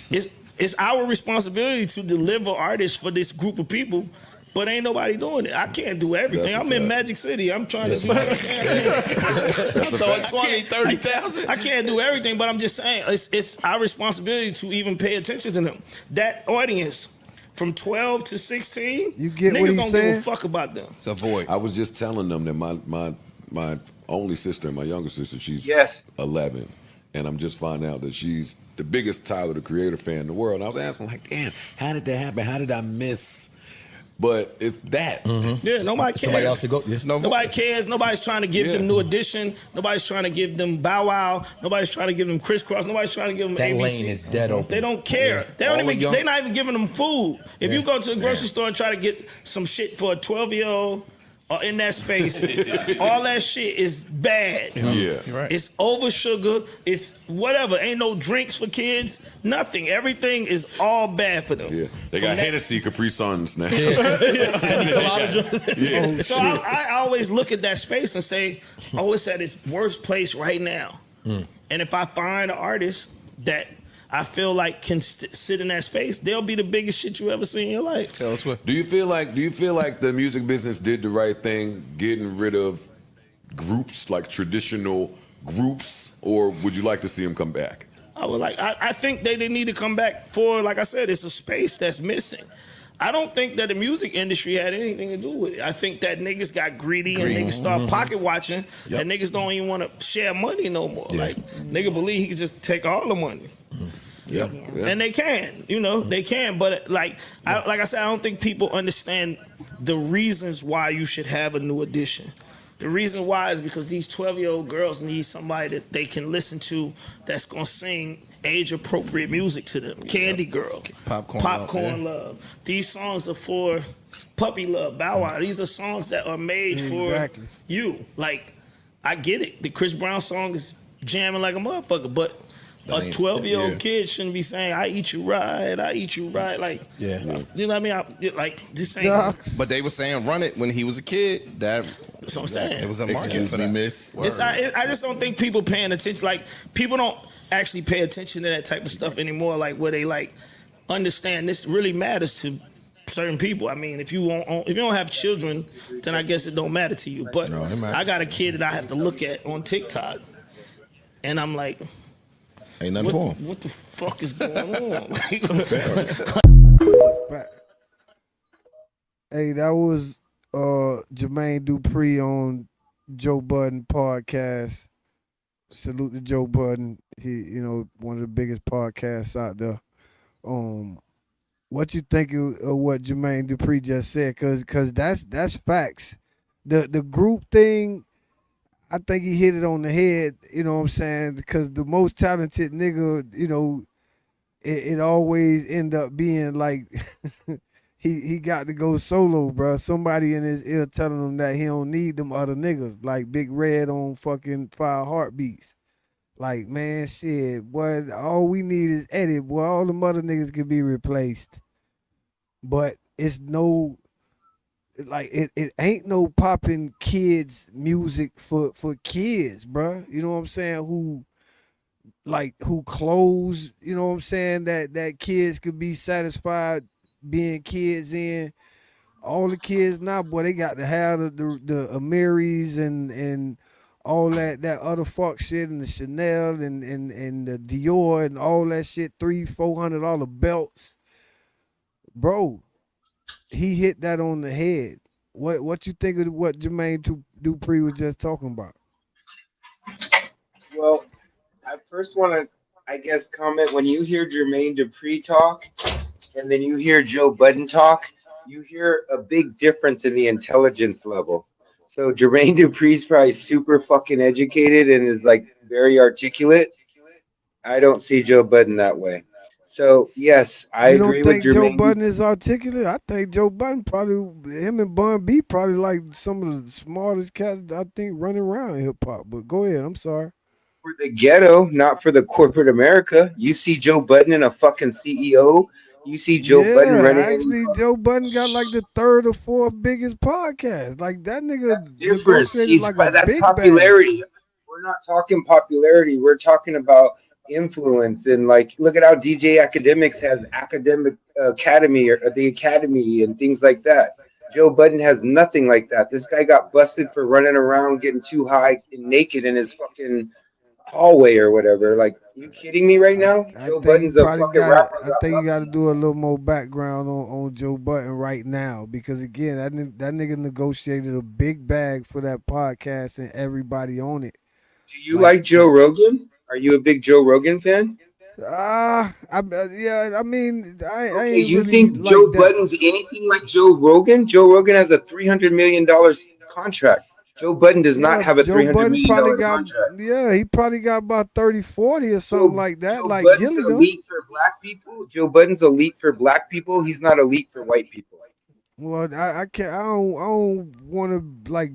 it's our responsibility to deliver artists for this group of people. But ain't nobody doing it. I can't do everything. I'm in Magic City. I'm trying to throwing 20, 30,000. I can't do everything, but I'm just saying it's our responsibility to even pay attention to them. That audience from 12 to 16, you get niggas what he's don't saying? give a fuck about them. It's a void. I was just telling them that my only sister, my younger sister, she's 11. And I'm just finding out that she's the biggest Tyler, the Creator fan in the world. And I was asking, like, damn, how did that happen? How did I miss? But it's that. Yeah, nobody cares. Somebody else to go. Nobody cares. Nobody's trying to give them New Edition. Nobody's trying to give them Bow Wow. Nobody's trying to give them Crisscross. Nobody's trying to give them That ABC. lane is dead open. They don't care. They don't even. They're not even giving them food. If you go to the grocery store and try to get some shit for a 12-year-old in that space, all that shit is bad. Yeah, right. It's over sugar. It's whatever. Ain't no drinks for kids. Nothing. Everything is all bad for them. Yeah, they got Hennessy Capri Suns now. So I always look at that space and say, oh, it's at its worst place right now. And if I find an artist that I feel like can sit in that space, they'll be the biggest shit you ever seen in your life. Tell us what. Do you feel like the music business did the right thing, getting rid of groups, like traditional groups, or would you like to see them come back? I think they need to come back for, like I said, it's a space that's missing. I don't think that the music industry had anything to do with it. I think that niggas got greedy and niggas start pocket watching, and niggas don't even want to share money no more. Like, nigga believe he can just take all the money. Yeah. And they can, they can. But like I said, I don't think people understand the reasons why you should have a new edition. The reason why is because these 12-year-old girls need somebody that they can listen to that's gonna sing age-appropriate music to them. Candy Girl, Popcorn Love. These songs are for Puppy Love, Bow Wow. These are songs that are made for you. Like, I get it. The Chris Brown song is jamming like a motherfucker, but a 12-year-old kid shouldn't be saying, I eat you right, I eat you right. Like, you know what I mean? This ain't... But they were saying run it when he was a kid. That's what I'm saying. It was a market for that. Miss. I just don't think people paying attention. Like, people don't actually pay attention to that type of stuff anymore. Like, where they like understand this really matters to certain people. I mean, if you don't have children, then I guess it don't matter to you. But I got a kid that I have to look at on TikTok, and I'm like, ain't nothing for him. What the fuck is going on? Hey, that was Jermaine Dupri on Joe Budden podcast. Salute to Joe Budden. He, one of the biggest podcasts out there. What you think of what Jermaine Dupri just said? Cause that's facts. The group thing, I think he hit it on the head. You know what I'm saying? Because the most talented nigga, it always end up being like. He got to go solo, bro. Somebody in his ear telling him that he don't need them other niggas, like Big Red on fucking 5 Heartbeats. Like, man, shit, boy, all we need is Eddie, boy. All the mother niggas can be replaced. But it's no, like, it ain't no popping kids music for kids, bro. You know what I'm saying? Who clothes, you know what I'm saying? That kids could be satisfied being kids in. All the kids now, boy, they got to have the Amiris and all that other fuck shit, and the Chanel and the Dior and all that shit, $300-$400 belts. Bro, he hit that on the head. What you think of what Jermaine Dupri was just talking about? Well, I first want to, I guess, comment, when you hear Jermaine Dupri talk and then you hear Joe Budden talk, you hear a big difference in the intelligence level. So Jermaine Dupri's probably super fucking educated and is like very articulate. I don't see Joe Budden that way. So yes, I agree with Jermaine. You don't think Joe Budden is articulate? I think Joe Budden him and Bun B probably like some of the smartest cats I think running around hip hop. But go ahead, I'm sorry. For the ghetto, not for the corporate America. You see Joe Budden in a fucking CEO. You see Joe Budden running. Actually, Joe Budden got like the 3rd or 4th biggest podcast. Like that nigga negotiated like a big popularity. bag. We're not talking popularity. We're talking about influence. And like, look at how DJ Academics has academy or the academy and things like that. Joe Budden has nothing like that. This guy got busted for running around getting too high and naked in his fucking hallway or whatever. Like, you kidding me right now? Joe Budden's a fucking rapper. I think you got to do a little more background on Joe Budden right now, because again, that nigga negotiated a big bag for that podcast and everybody on it. Do you like Joe Rogan? Are you a big Joe Rogan fan? Yeah, I mean, I ain't you really think like Joe that. Budden's anything like Joe Rogan? Joe Rogan has a $300 million contract. Joe Budden does not have a $300 million contract. Yeah, he probably got about 30, 40 or something like that. Joe like Budden's Gilly elite for black people. Joe Budden's elite for black people. He's not elite for white people. Well, I can't. I don't want to like.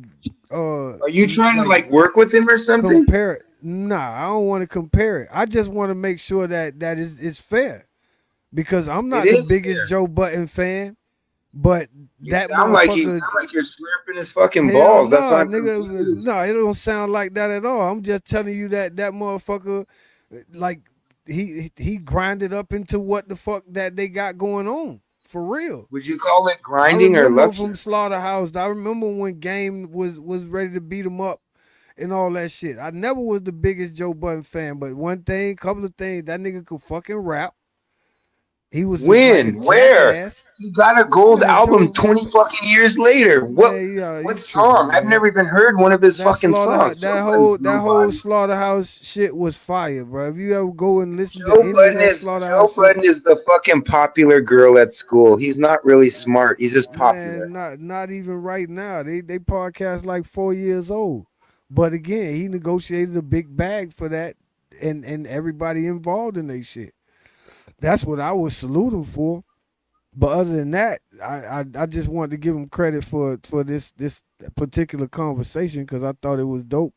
Are you trying to like work with him or something? Compare it. Nah, I don't want to compare it. I just want to make sure that it's fair, because I'm not the biggest Joe Budden fan, but that sound like you're slurping his fucking balls. That's why nigga. No, it don't sound like that at all. I'm just telling you that motherfucker, like he grinded up into what the fuck that they got going on. For real. Would you call it grinding or luxury? From Slaughterhouse, I remember when Game was ready to beat him up, and all that shit. I never was the biggest Joe Budden fan, but couple of things, that nigga could fucking rap. He was When? like a Where? jackass. He got a gold Man, album Joe, 20 fucking years later. man, What you tripping, song? I've man. never even heard one of his That fucking slaughterhouse, songs. Joe Budden's that whole nobody. slaughterhouse shit was fire, bro. If you ever go and listen to Joe any of Budden that is slaughterhouse shit, the fucking popular girl at school. He's not really smart. He's just popular. man, not even right now. They podcast like 4 years old. But again, he negotiated a big bag for that, and everybody involved in they shit. That's what I would salute him for. But other than that, I just wanted to give him credit for this particular conversation because I thought it was dope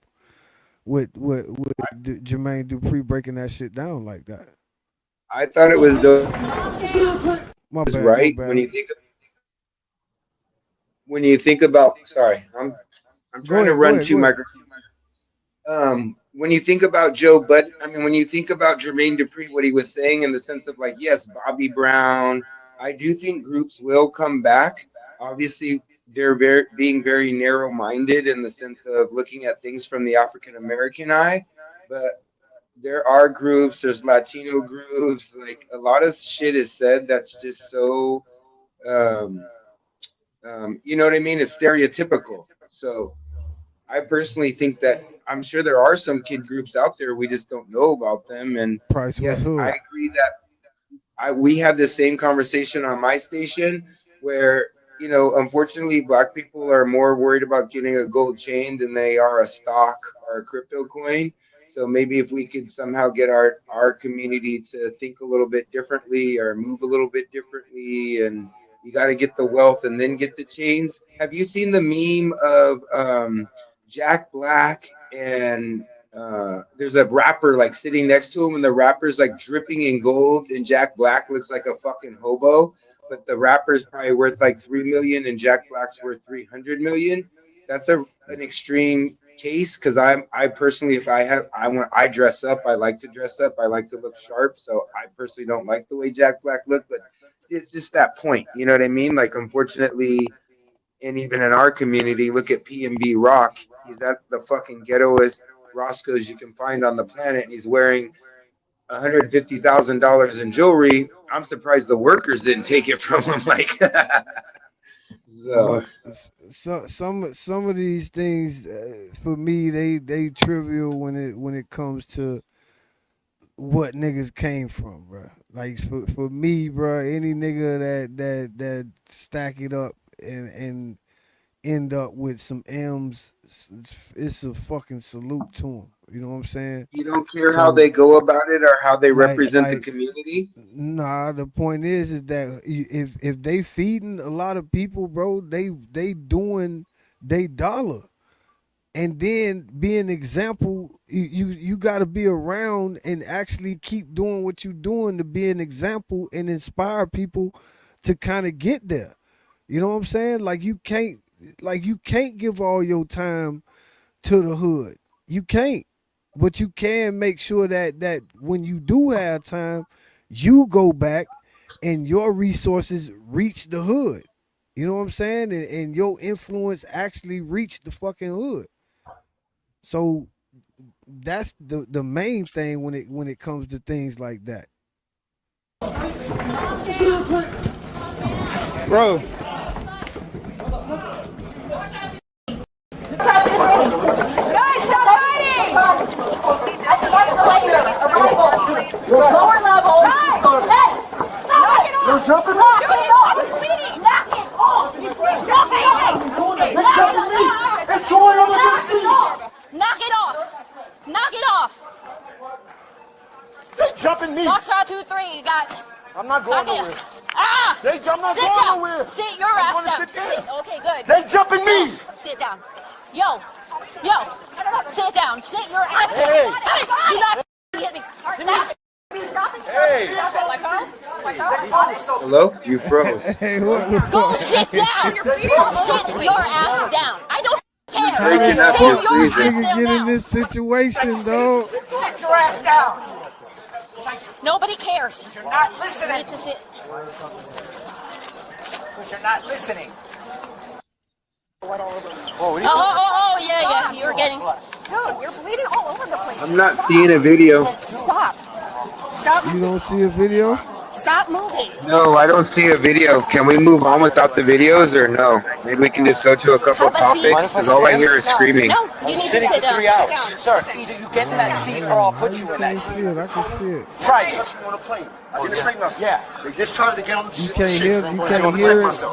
with Jermaine Dupri breaking that shit down like that. I thought it was dope. My bad, Right? my bad. When you think about, sorry, I'm trying to run two microphones. When you think about Joe Budden, I mean, when you think about Jermaine Dupri, what he was saying in the sense of like, yes, Bobby Brown, I do think groups will come back. Obviously, they're being very narrow-minded in the sense of looking at things from the African American eye, but there are groups, there's Latino groups, like a lot of shit is said that's just so, you know what I mean? It's stereotypical. So I personally think that I'm sure there are some kid groups out there, we just don't know about them. And yes, I agree that we had the same conversation on my station where, you know, unfortunately, black people are more worried about getting a gold chain than they are a stock or a crypto coin. So maybe if we could somehow get our community to think a little bit differently or move a little bit differently, and you got to get the wealth and then get the chains. Have you seen the meme of Jack Black and there's a rapper like sitting next to him and the rapper's like dripping in gold and Jack Black looks like a fucking hobo, but the rapper's probably worth like 3 million and Jack Black's worth 300 million? That's an extreme case because I personally, if I dress up, I like to dress up, I like to look sharp, so I personally don't like the way Jack Black looked, but it's just that point, you know what I mean? Like, unfortunately, and even in our community, look at PNB Rock. He's at the fucking ghettoest Roscoe's you can find on the planet. He's wearing $150,000 in jewelry. I'm surprised the workers didn't take it from him. Like, so some of these things for me they trivial when it comes to what niggas came from, bro. Like for me, bro, any nigga that stack it up and end up with some M's, it's a fucking salute to him. You know what I'm saying? You don't care how they go about it or how they represent the community? Nah, the point is that if they feeding a lot of people, bro, they doing they dollar. And then be an example, you got to be around and actually keep doing what you're doing to be an example and inspire people to kind of get there. You know what I'm saying? Like you can't give all your time to the hood. You can't. But you can make sure that when you do have time, you go back and your resources reach the hood. You know what I'm saying? And your influence actually reach the fucking hood. So that's the main thing when it comes to things like that. Bro. Guys, stop fighting! Lower level. Hey! Knock it off! You're jumping me? I was bleeding! Knock it off! It's throwing up against me! Knock it off! Knock it off! They jumping me! Foxtrot 2-3, you got... I'm not going nowhere. Ah! I'm not sit going down. nowhere. Sit your I'm ass gonna down. sit down. Okay, good. They jumping me. Sit down. Yo, sit down. Sit your ass down. Hey. Do not hit me. Do not. Hey. hello? You froze. Hey, what the Go fuck? sit down. Sit your ass down. I don't care. Breaking up Sit your your ass freezer. Nigga get in this situation, though. Sit your ass down. Nobody cares. You're not You listening. need to sit. Because you're not listening. Oh, yeah. You're getting... Dude, you're bleeding all over the place. I'm not seeing a video. Stop. Stop moving. You don't see a video? Stop moving. No, I don't see a video. Can we move on without the videos or no? Maybe we can just go to a couple Have a seat. topics because all I hear is screaming. No, you need to sit down. for 3 hours. Sir, either you get in that seat or I'll put you in that seat. I can see it. Try it. on a plane. I didn't say nothing. Yeah. They just tried to get on the You can't hear it.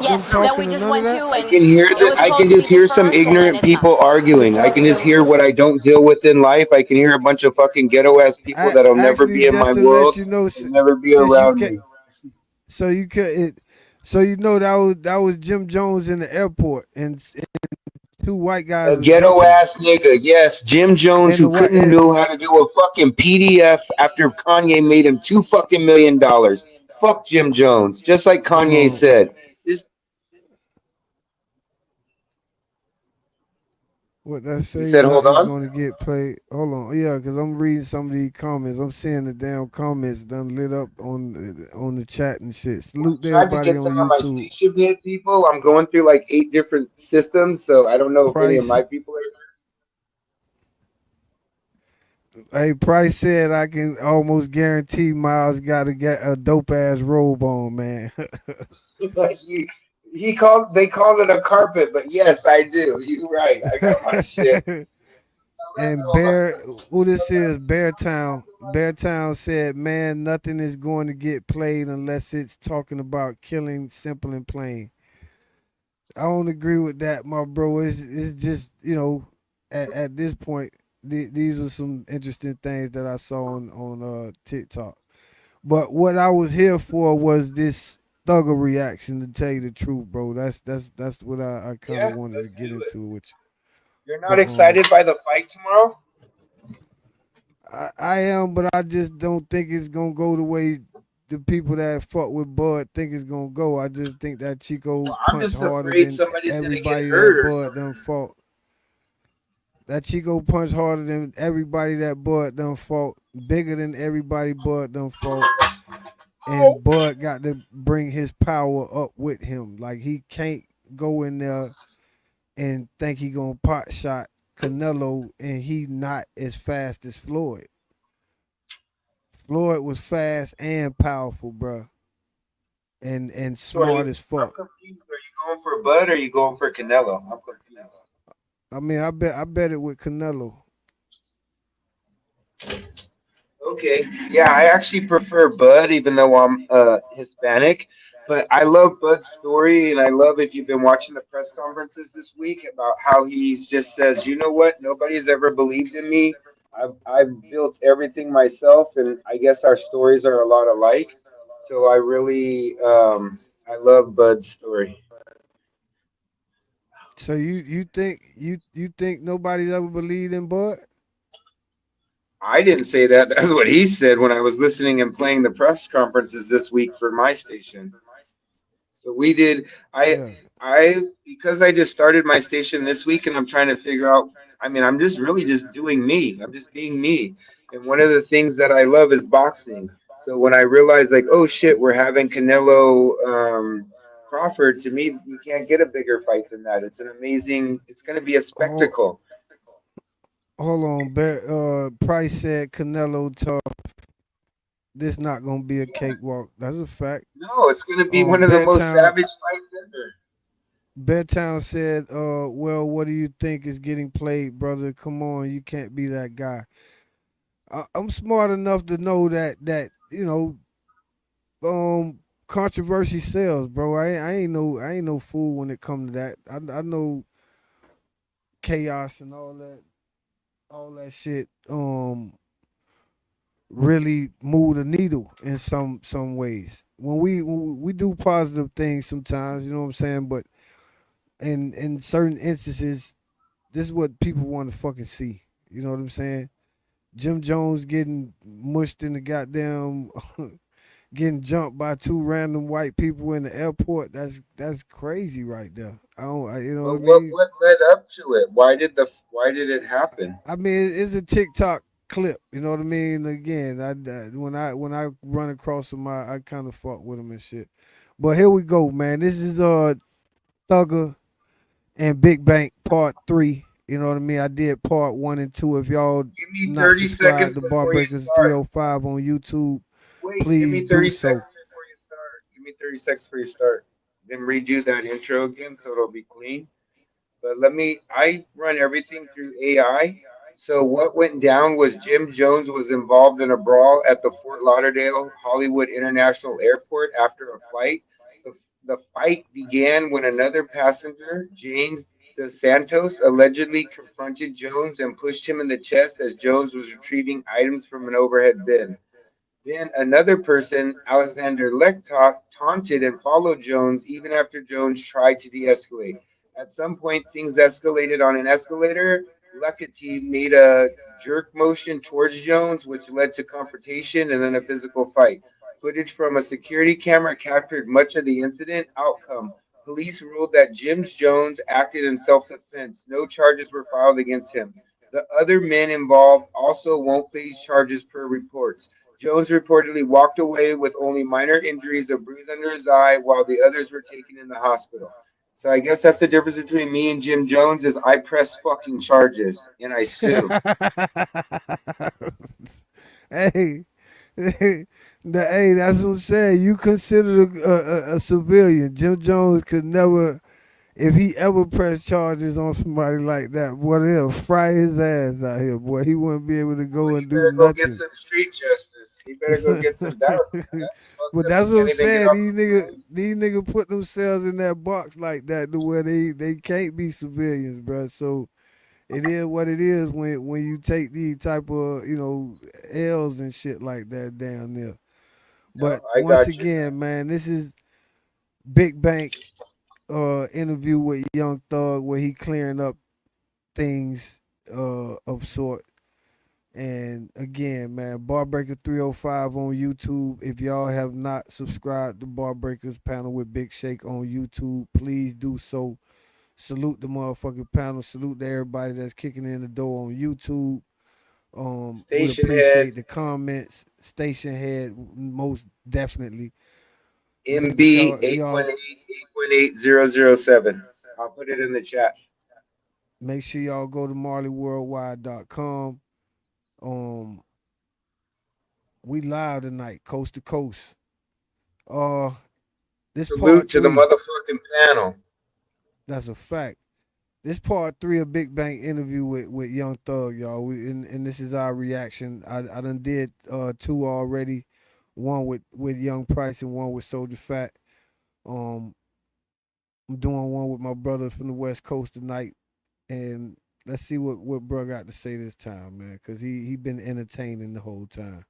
Yes, that we just went to. I can hear that. I can just hear some ignorant people arguing. I can just hear what I don't deal with in life. I can hear a bunch of fucking ghetto ass people that'll never be in my world, never be around me. So you could, so you know that was Jim Jones in the airport, and two white guys. A ghetto ass nigga, yes, Jim Jones, who couldn't know how to do a fucking PDF after Kanye made him $2 million. Fuck Jim Jones, just like Kanye said. What that say? He said, hold on. Going to get played. Hold on, yeah, because I'm reading some of these comments. I'm seeing the damn comments done lit up on the chat and shit. Salute to everybody on YouTube. My station hit people. I'm going through like 8 different systems, so I don't know if any of my people are. Hey, Price said I can almost guarantee Miles got to get a dope ass robe on, man. They called it a carpet, but yes, I do. You're right. I got my shit. And who this is, Beartown. Beartown said, man, nothing is going to get played unless it's talking about killing, simple and plain. I don't agree with that, my bro. It's just, at this point, these were some interesting things that I saw on TikTok. But what I was here for was this thugger reaction, to tell you the truth, bro. That's what I kind of wanted to get into with you. You're not excited by the fight tomorrow? I am, but I just don't think it's gonna go the way the people that fuck with Bud think it's gonna go. I just think that Chico punched harder than everybody that Bud done fought. That Chico punched harder than everybody that Bud done fought, bigger than everybody Bud done fought. And Bud got to bring his power up with him. Like, he can't go in there and think he gonna pot shot Canelo and he not as fast as Floyd. Floyd was fast and powerful, bro. And smart as fuck. I'm confused. Are you going for Bud or are you going for Canelo? I'm confused. I mean, I bet it with Canelo. Okay, yeah, I actually prefer Bud, even though I'm Hispanic. But I love Bud's story, and I love, if you've been watching the press conferences this week, about how he just says, you know what, nobody's ever believed in me. I've built everything myself, and I guess our stories are a lot alike. So I really, I love Bud's story. So you think nobody's ever believed in Bud? I didn't say that. That's what he said when I was listening and playing the press conferences this week for my station. So we did. Because I just started my station this week, and I'm trying to figure out. I mean, I'm just really just doing me. I'm just being me. And one of the things that I love is boxing. So when I realized, like, oh shit, we're having Canelo Crawford. To me, you can't get a bigger fight than that. It's an amazing. It's going to be a spectacle. Hold on, Price said Canelo tough. This not gonna be a cakewalk. That's a fact. No, it's gonna be one of the most savage fights ever. Beartown said, well, what do you think is getting played, brother? Come on, you can't be that guy. I'm smart enough to know that controversy sells, bro. I ain't no fool when it comes to that. I know chaos and all that shit really move the needle in some ways. When we do positive things sometimes, you know what I'm saying, but in certain instances, this is what people want to fucking see. You know what I'm saying? Jim Jones getting mushed in the goddamn getting jumped by 2 random white people in the airport. That's crazy right there. What I mean? What led up to it? Why did it happen? I mean, it's a TikTok clip. You know what I mean? Again, when I run across them, I kind of fuck with them and shit. But here we go, man. This is Thugger and Big Bank Part 3. You know what I mean? I did part 1 and 2. If y'all Give me not 30 seconds subscribed to before you Barbreakers start. 305 on YouTube, Wait, give please me do 30 so. seconds before you start. Give me 30 seconds before you start. Then redo that intro again so it'll be clean. But I run everything through AI. So what went down was Jim Jones was involved in a brawl at the Fort Lauderdale Hollywood International Airport after a flight. The, the fight began when another passenger, James Dos Santos, allegedly confronted Jones and pushed him in the chest as Jones was retrieving items from an overhead bin. Then another person, Alexander Lectok, taunted and followed Jones even after Jones tried to de escalate. At some point, things escalated on an escalator. Lecity made a jerk motion towards Jones, which led to confrontation and then a physical fight. Footage from a security camera captured much of the incident. Outcome: police ruled that James Jones acted in self defense. No charges were filed against him. The other men involved also won't face charges per reports. Jones reportedly walked away with only minor injuries, a bruise under his eye, while the others were taken in the hospital. So I guess that's the difference between me and Jim Jones is I press fucking charges and I sue. Hey, hey, that's what I'm saying. You considered a civilian. Jim Jones could never, if he ever pressed charges on somebody like that, boy, they'll fry his ass out here, boy. He wouldn't be able to go and do Better go get nothing. some street justice. He better go get some. That But fucked up. that's He what I'm can't even get saying. off These niggas put themselves in that box like that to where they can't be civilians, bro. So it is what it is when you take these type of L's and shit like that down there. But I once got you. again, man, this is Big Bank interview with Young Thug where he clearing up things of sort. And again, man, Barbreaker 305 on YouTube. If y'all have not subscribed to Barbreakers panel with Big Shake on YouTube, please do so. Salute the motherfucking panel. Salute to everybody that's kicking in the door on YouTube. We Station appreciate head the comments. Station head, most definitely. Make MB sure y'all 818-818-007. I'll put it in the chat. make sure y'all go to marleyworldwide.com. We live tonight, coast to coast. This Salute part to the 3. motherfucking panel. That's a fact. This part 3 of Big Bang interview with Young Thug, y'all. And this is our reaction. I done did 2 already. One with Young Price and one with Soldier Fat. I'm doing one with my brother from the West Coast tonight. And let's see what bro got to say this time, man. Cause he been entertaining the whole time.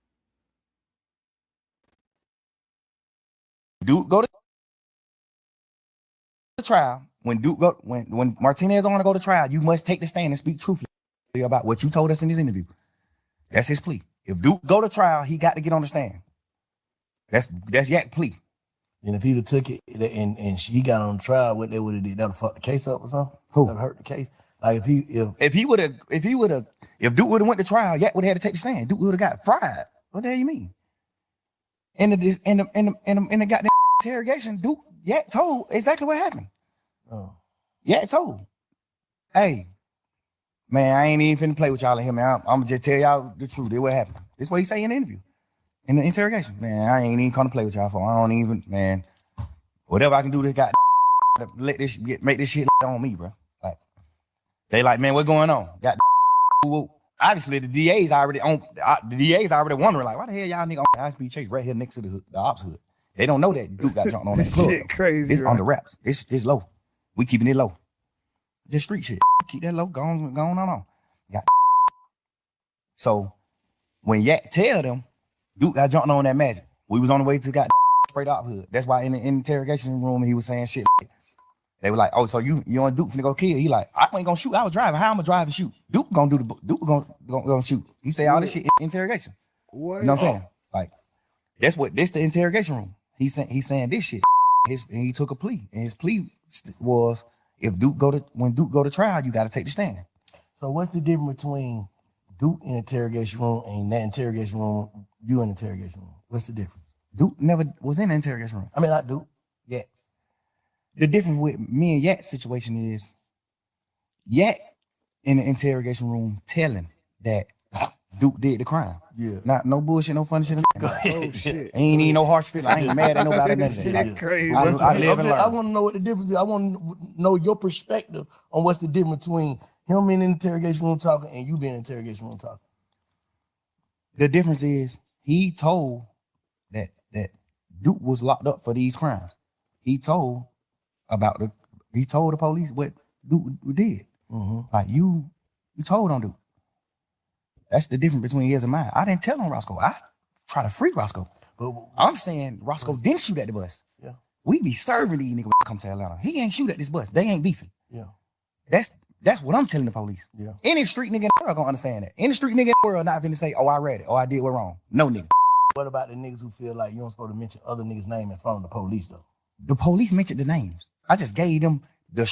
Duke go to trial. When Martinez want to go to trial, you must take the stand and speak truthfully about what you told us in this interview. That's his plea. If Duke go to trial, he got to get on the stand. That's Yak plea. And if he'd have took it and he got on trial, what they would have did, that would have fucked the case up or something? Who? That would hurt the case. Like if Duke would have went to trial, Yak would have had to take the stand. Duke would have got fried. What the hell you mean? In the goddamn interrogation, Duke Yak told exactly what happened. Oh. Yak told. Hey, man, I ain't even finna play with y'all in here, man. I'm gonna just tell y'all the truth. This what happened. This is what he say in the interview. In the interrogation. Man, I ain't even come to play with y'all for. I don't even, man. Whatever I can do, this guy make this shit on me, bro. Like, they like, man, what's going on? Got obviously the DA's already wondering, like, why the hell y'all nigga on the high-speed chase right here next to the ops hood? They don't know that Duke got jumped on that This club. shit crazy, It's right? on the wraps. It's low. We keeping it low. Just street shit. Keep that low. Going on. Got so when Yak tell them Duke got jumped on that magic, we was on the way to got straight up hood. That's why in the interrogation room he was saying shit. They were like, "Oh, so you and Duke finna go kill?" He like, "I ain't gonna shoot. I was driving. How I'm gonna drive and shoot? Duke gonna shoot." He say all this shit in interrogation. What? You know what I'm saying? Like, this the interrogation room. He's saying this shit. And he took a plea, and his plea was when Duke go to trial, you got to take the stand. So what's the difference between Duke in the interrogation room and that interrogation room, you in the interrogation room? What's the difference? Duke never was in the interrogation room. I mean, not Duke. Yeah. The difference with me and Yak's situation is Yak in the interrogation room telling that Duke did the crime. Yeah. Not no bullshit, no funny shit. Oh shit. Ain't even no harsh feeling. I ain't mad at nobody. None of that. Shit Like, crazy. I live and learn. I want to know what the difference is. I want to know your perspective on what's the difference between him being in the interrogation room talking and you being in the interrogation room talking. The difference is he told that Duke was locked up for these crimes. He told the police what Duke did. Like you told on Duke. That's the difference between his and mine. I didn't tell on Roscoe. I try to free Roscoe. But I'm saying Roscoe didn't shoot at the bus. Yeah. We be serving these niggas when they come to Atlanta. He ain't shoot at this bus. They ain't beefing. Yeah. That's what I'm telling the police. Yeah. Any street nigga in the world gonna understand that. Any street nigga in the world not finna say, oh, I read it, or I did what wrong. No nigga. What about the niggas who feel like you don't supposed to mention other niggas' name in front of the police though? The police mentioned the names. I just gave them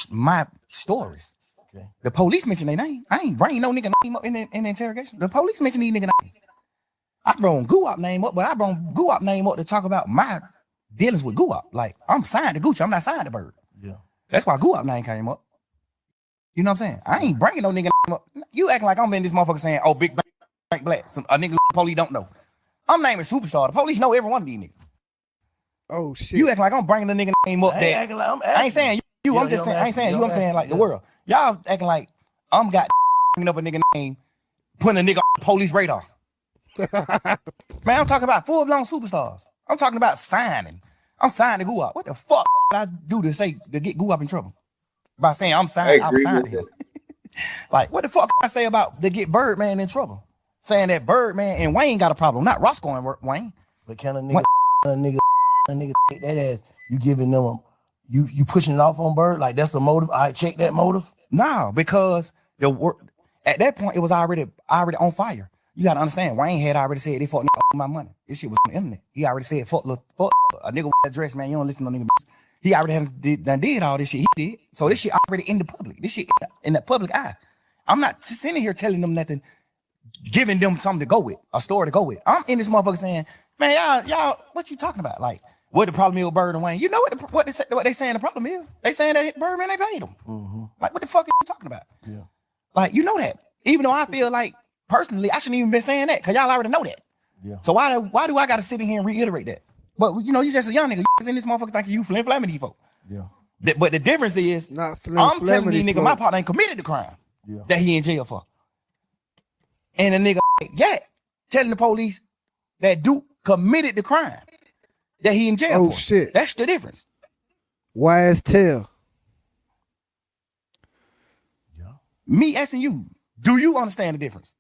my stories. Okay. The police mentioned their name. I ain't bringing no nigga name up in the interrogation. The police mentioned these nigga name. I brought Guap name up, but I brought Guap name up to talk about my dealings with Guap. Like, I'm signed to Gucci. I'm not signed to Bird. Yeah. That's why Guap name came up. You know what I'm saying? I ain't bringing no nigga name up. You acting like I'm in this motherfucker saying, oh, Big Bank Black. A nigga the police don't know. I'm naming Superstar. The police know every one of these niggas. Oh, shit. You acting like I'm bringing the nigga name up there. I ain't saying you. I'm just saying, I ain't saying you. I'm saying like the world. Y'all acting like I'm got up a nigga name, putting a nigga on the police radar. Man, I'm talking about full-blown superstars. I'm talking about signing. I'm signing to Guap. What the fuck did I do to get Guap in trouble? By saying I'm signing him. Like, what the fuck can I say about to get Birdman in trouble? Saying that Birdman and Wayne got a problem, not Roscoe and Wayne. But can a nigga take that as you giving them you pushing it off on Bird? Like that's a motive? I check that motive? No, because the work at that point it was already on fire. You gotta understand, Wayne had already said they fuck my money. This shit was on the internet. He already said fuck a nigga with that dress, man. You don't listen to no nigga. He already did all this shit. He did. So this shit already in the public. This shit in the public eye. I'm not sitting here telling them nothing, giving them something to go with, a story to go with. I'm in this motherfucker saying, man, y'all, what you talking about? Like, what the problem is with Bird and Wayne? You know what they saying the problem is? They saying that Birdman, they paid him. Like, what the fuck are you talking about? Yeah. Like, you know that. Even though I feel like, personally, I shouldn't even been saying that, because y'all already know that. Yeah. So why do I got to sit in here and reiterate that? But, you know, you just a young nigga. You just in this motherfucker thinking you flim-flamming these folks. Yeah. But the difference is, not I'm telling these niggas my partner ain't committed the crime that he in jail for. And a nigga, telling the police that Duke committed the crime that he in jail for. Oh, shit. That's the difference. Ystell. Yeah. Me asking you, do you understand the difference?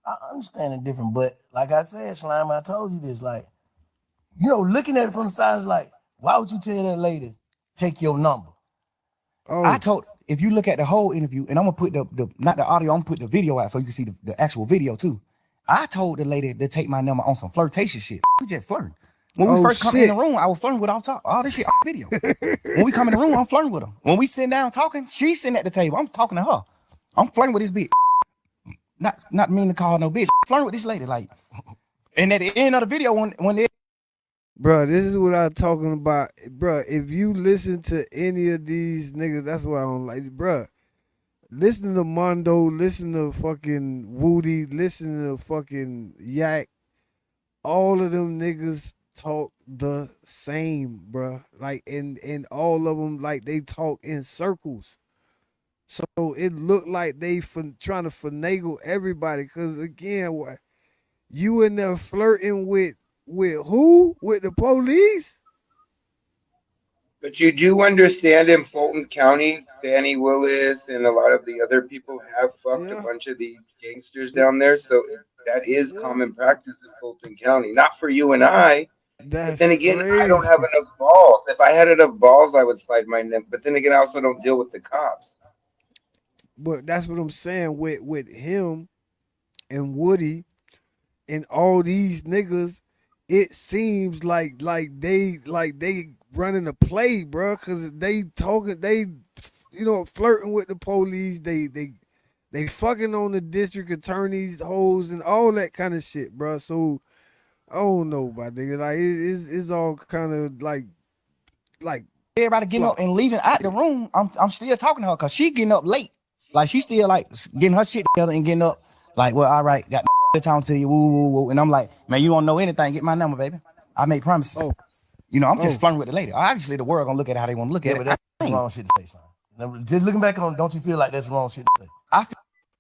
I understand the difference, but like I said, Slime, I told you this, like, you know, looking at it from the side is like, why would you tell that lady, take your number? Oh. I told, if you look at the whole interview, and I'm gonna put the not the audio, I'm gonna put the video out so you can see the actual video too. I told the lady to take my number on some flirtation shit. We just flirting. When we first come in the room, I was flirting with her off top. All this shit on video. When we come in the room, I'm flirting with her. When we sit down talking, she's sitting at the table. I'm talking to her. I'm flirting with this bitch. Not mean to call her no bitch. Flirting with this lady, like. And at the end of the video, when they, bro, this is what I'm talking about, bro. If you listen to any of these niggas, that's why I don't like, bro. Listen to Mondo, listen to fucking Woody, listen to fucking Yak. All of them niggas talk the same, bro. Like, and all of them, like, they talk in circles. So it looked like they trying to finagle everybody. Because, again, what you in there flirting with who? With the police? But you do understand in Fulton County, Fannie Willis and a lot of the other people have fucked a bunch of these gangsters down there. So that is common practice in Fulton County. Not for you and I. But then again, I don't have enough balls. If I had enough balls, I would slide my neck. But then again, I also don't deal with the cops. But that's what I'm saying with him and Woody and all these niggas. It seems like they running a play, bro, because they talking, they, you know, flirting with the police, they fucking on the district attorney's hoes and all that kind of shit, bro. So I don't know, my nigga. Like it's all kind of like everybody getting up and leaving out the room. I'm still talking to her because she getting up late. Like she still like getting her shit together and getting up. Like, well, all right, got the talking to you, woo, woo, woo. And I'm like, man, you don't know anything. Get my number, baby. I make promises. Oh. You know, I'm just flirting with the lady. Obviously, the world gonna look at it how they want to look at it. But that's wrong shit to say, son. Just looking back on, don't you feel like that's wrong shit to say? I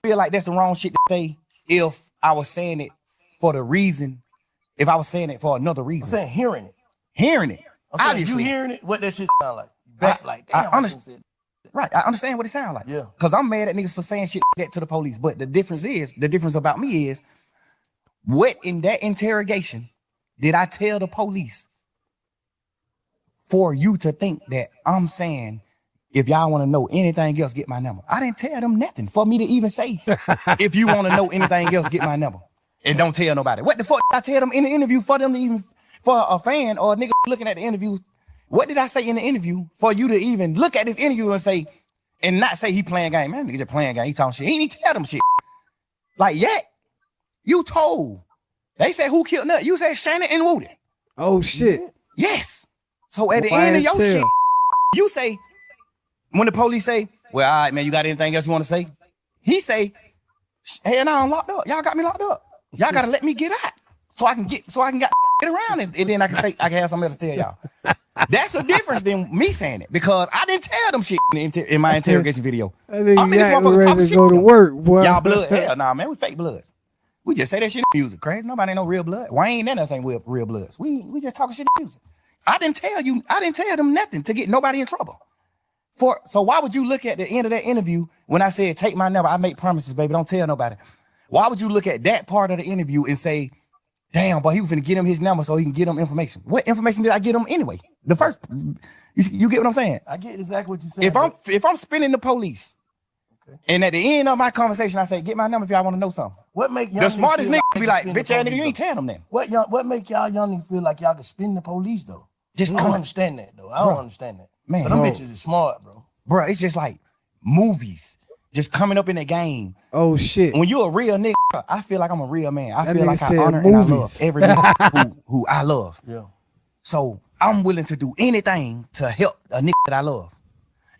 feel like that's the wrong shit to say if I was saying it for the reason, if I was saying it for another reason. I'm saying hearing it. Hearing it. I'm saying Obviously. you hearing it, what that shit sound like. Back like, I damn, understand. Right, I understand what it sounds like. Yeah. Because I'm mad at niggas for saying shit like that to the police. But the difference about me is, what in that interrogation did I tell the police for you to think that I'm saying, if y'all want to know anything else, get my number? I didn't tell them nothing for me to even say, if you want to know anything else, get my number. And don't tell nobody. What the fuck did I tell them in the interview for them to even, for a fan or a nigga looking at the interview? What did I say in the interview for you to even look at this interview and say, and not say he playing game? Man, nigga just playing game. He talking shit. He ain't even tell them shit. Like, yet, you told. They said who killed Nut? You said Shannon and Woody. Oh, shit. Yes. So at the end of your shit, you say, when the police say, well, all right, man, you got anything else you want to say? He say, hell no, I'm locked up. Y'all got me locked up. Y'all got to let me get out so I can get around and then I can say, I can have something else to tell y'all. That's a difference than me saying it, because I didn't tell them shit in my interrogation video. I mean, this motherfucker talking shit. Go to work, boy. Y'all blood? Hell nah, man, we fake bloods. We just say that shit in music. Crazy, nobody ain't no real blood. Wayne and us ain't real bloods. We just talking shit in music. I didn't tell them nothing to get nobody in trouble. So why would you look at the end of that interview when I said take my number? I make promises, baby. Don't tell nobody. Why would you look at that part of the interview and say, damn, boy, he was finna get him his number so he can get him information? What information did I get him anyway? The first, you get what I'm saying? I get exactly what you're saying. If I'm spinning the police, and at the end of my conversation, I say, get my number if y'all want to know something. What make the smartest nigga be like, bitch ass nigga, you ain't telling them that. What make y'all young niggas feel like y'all can spin the police though? I don't understand that though. I don't understand that. Man, but them bitches is smart, bro. Bro, it's just like movies just coming up in the game. Oh shit. When you a real nigga, bro, I feel like I'm a real man. I feel like I honor and I love every nigga who I love. Yeah. So I'm willing to do anything to help a nigga that I love.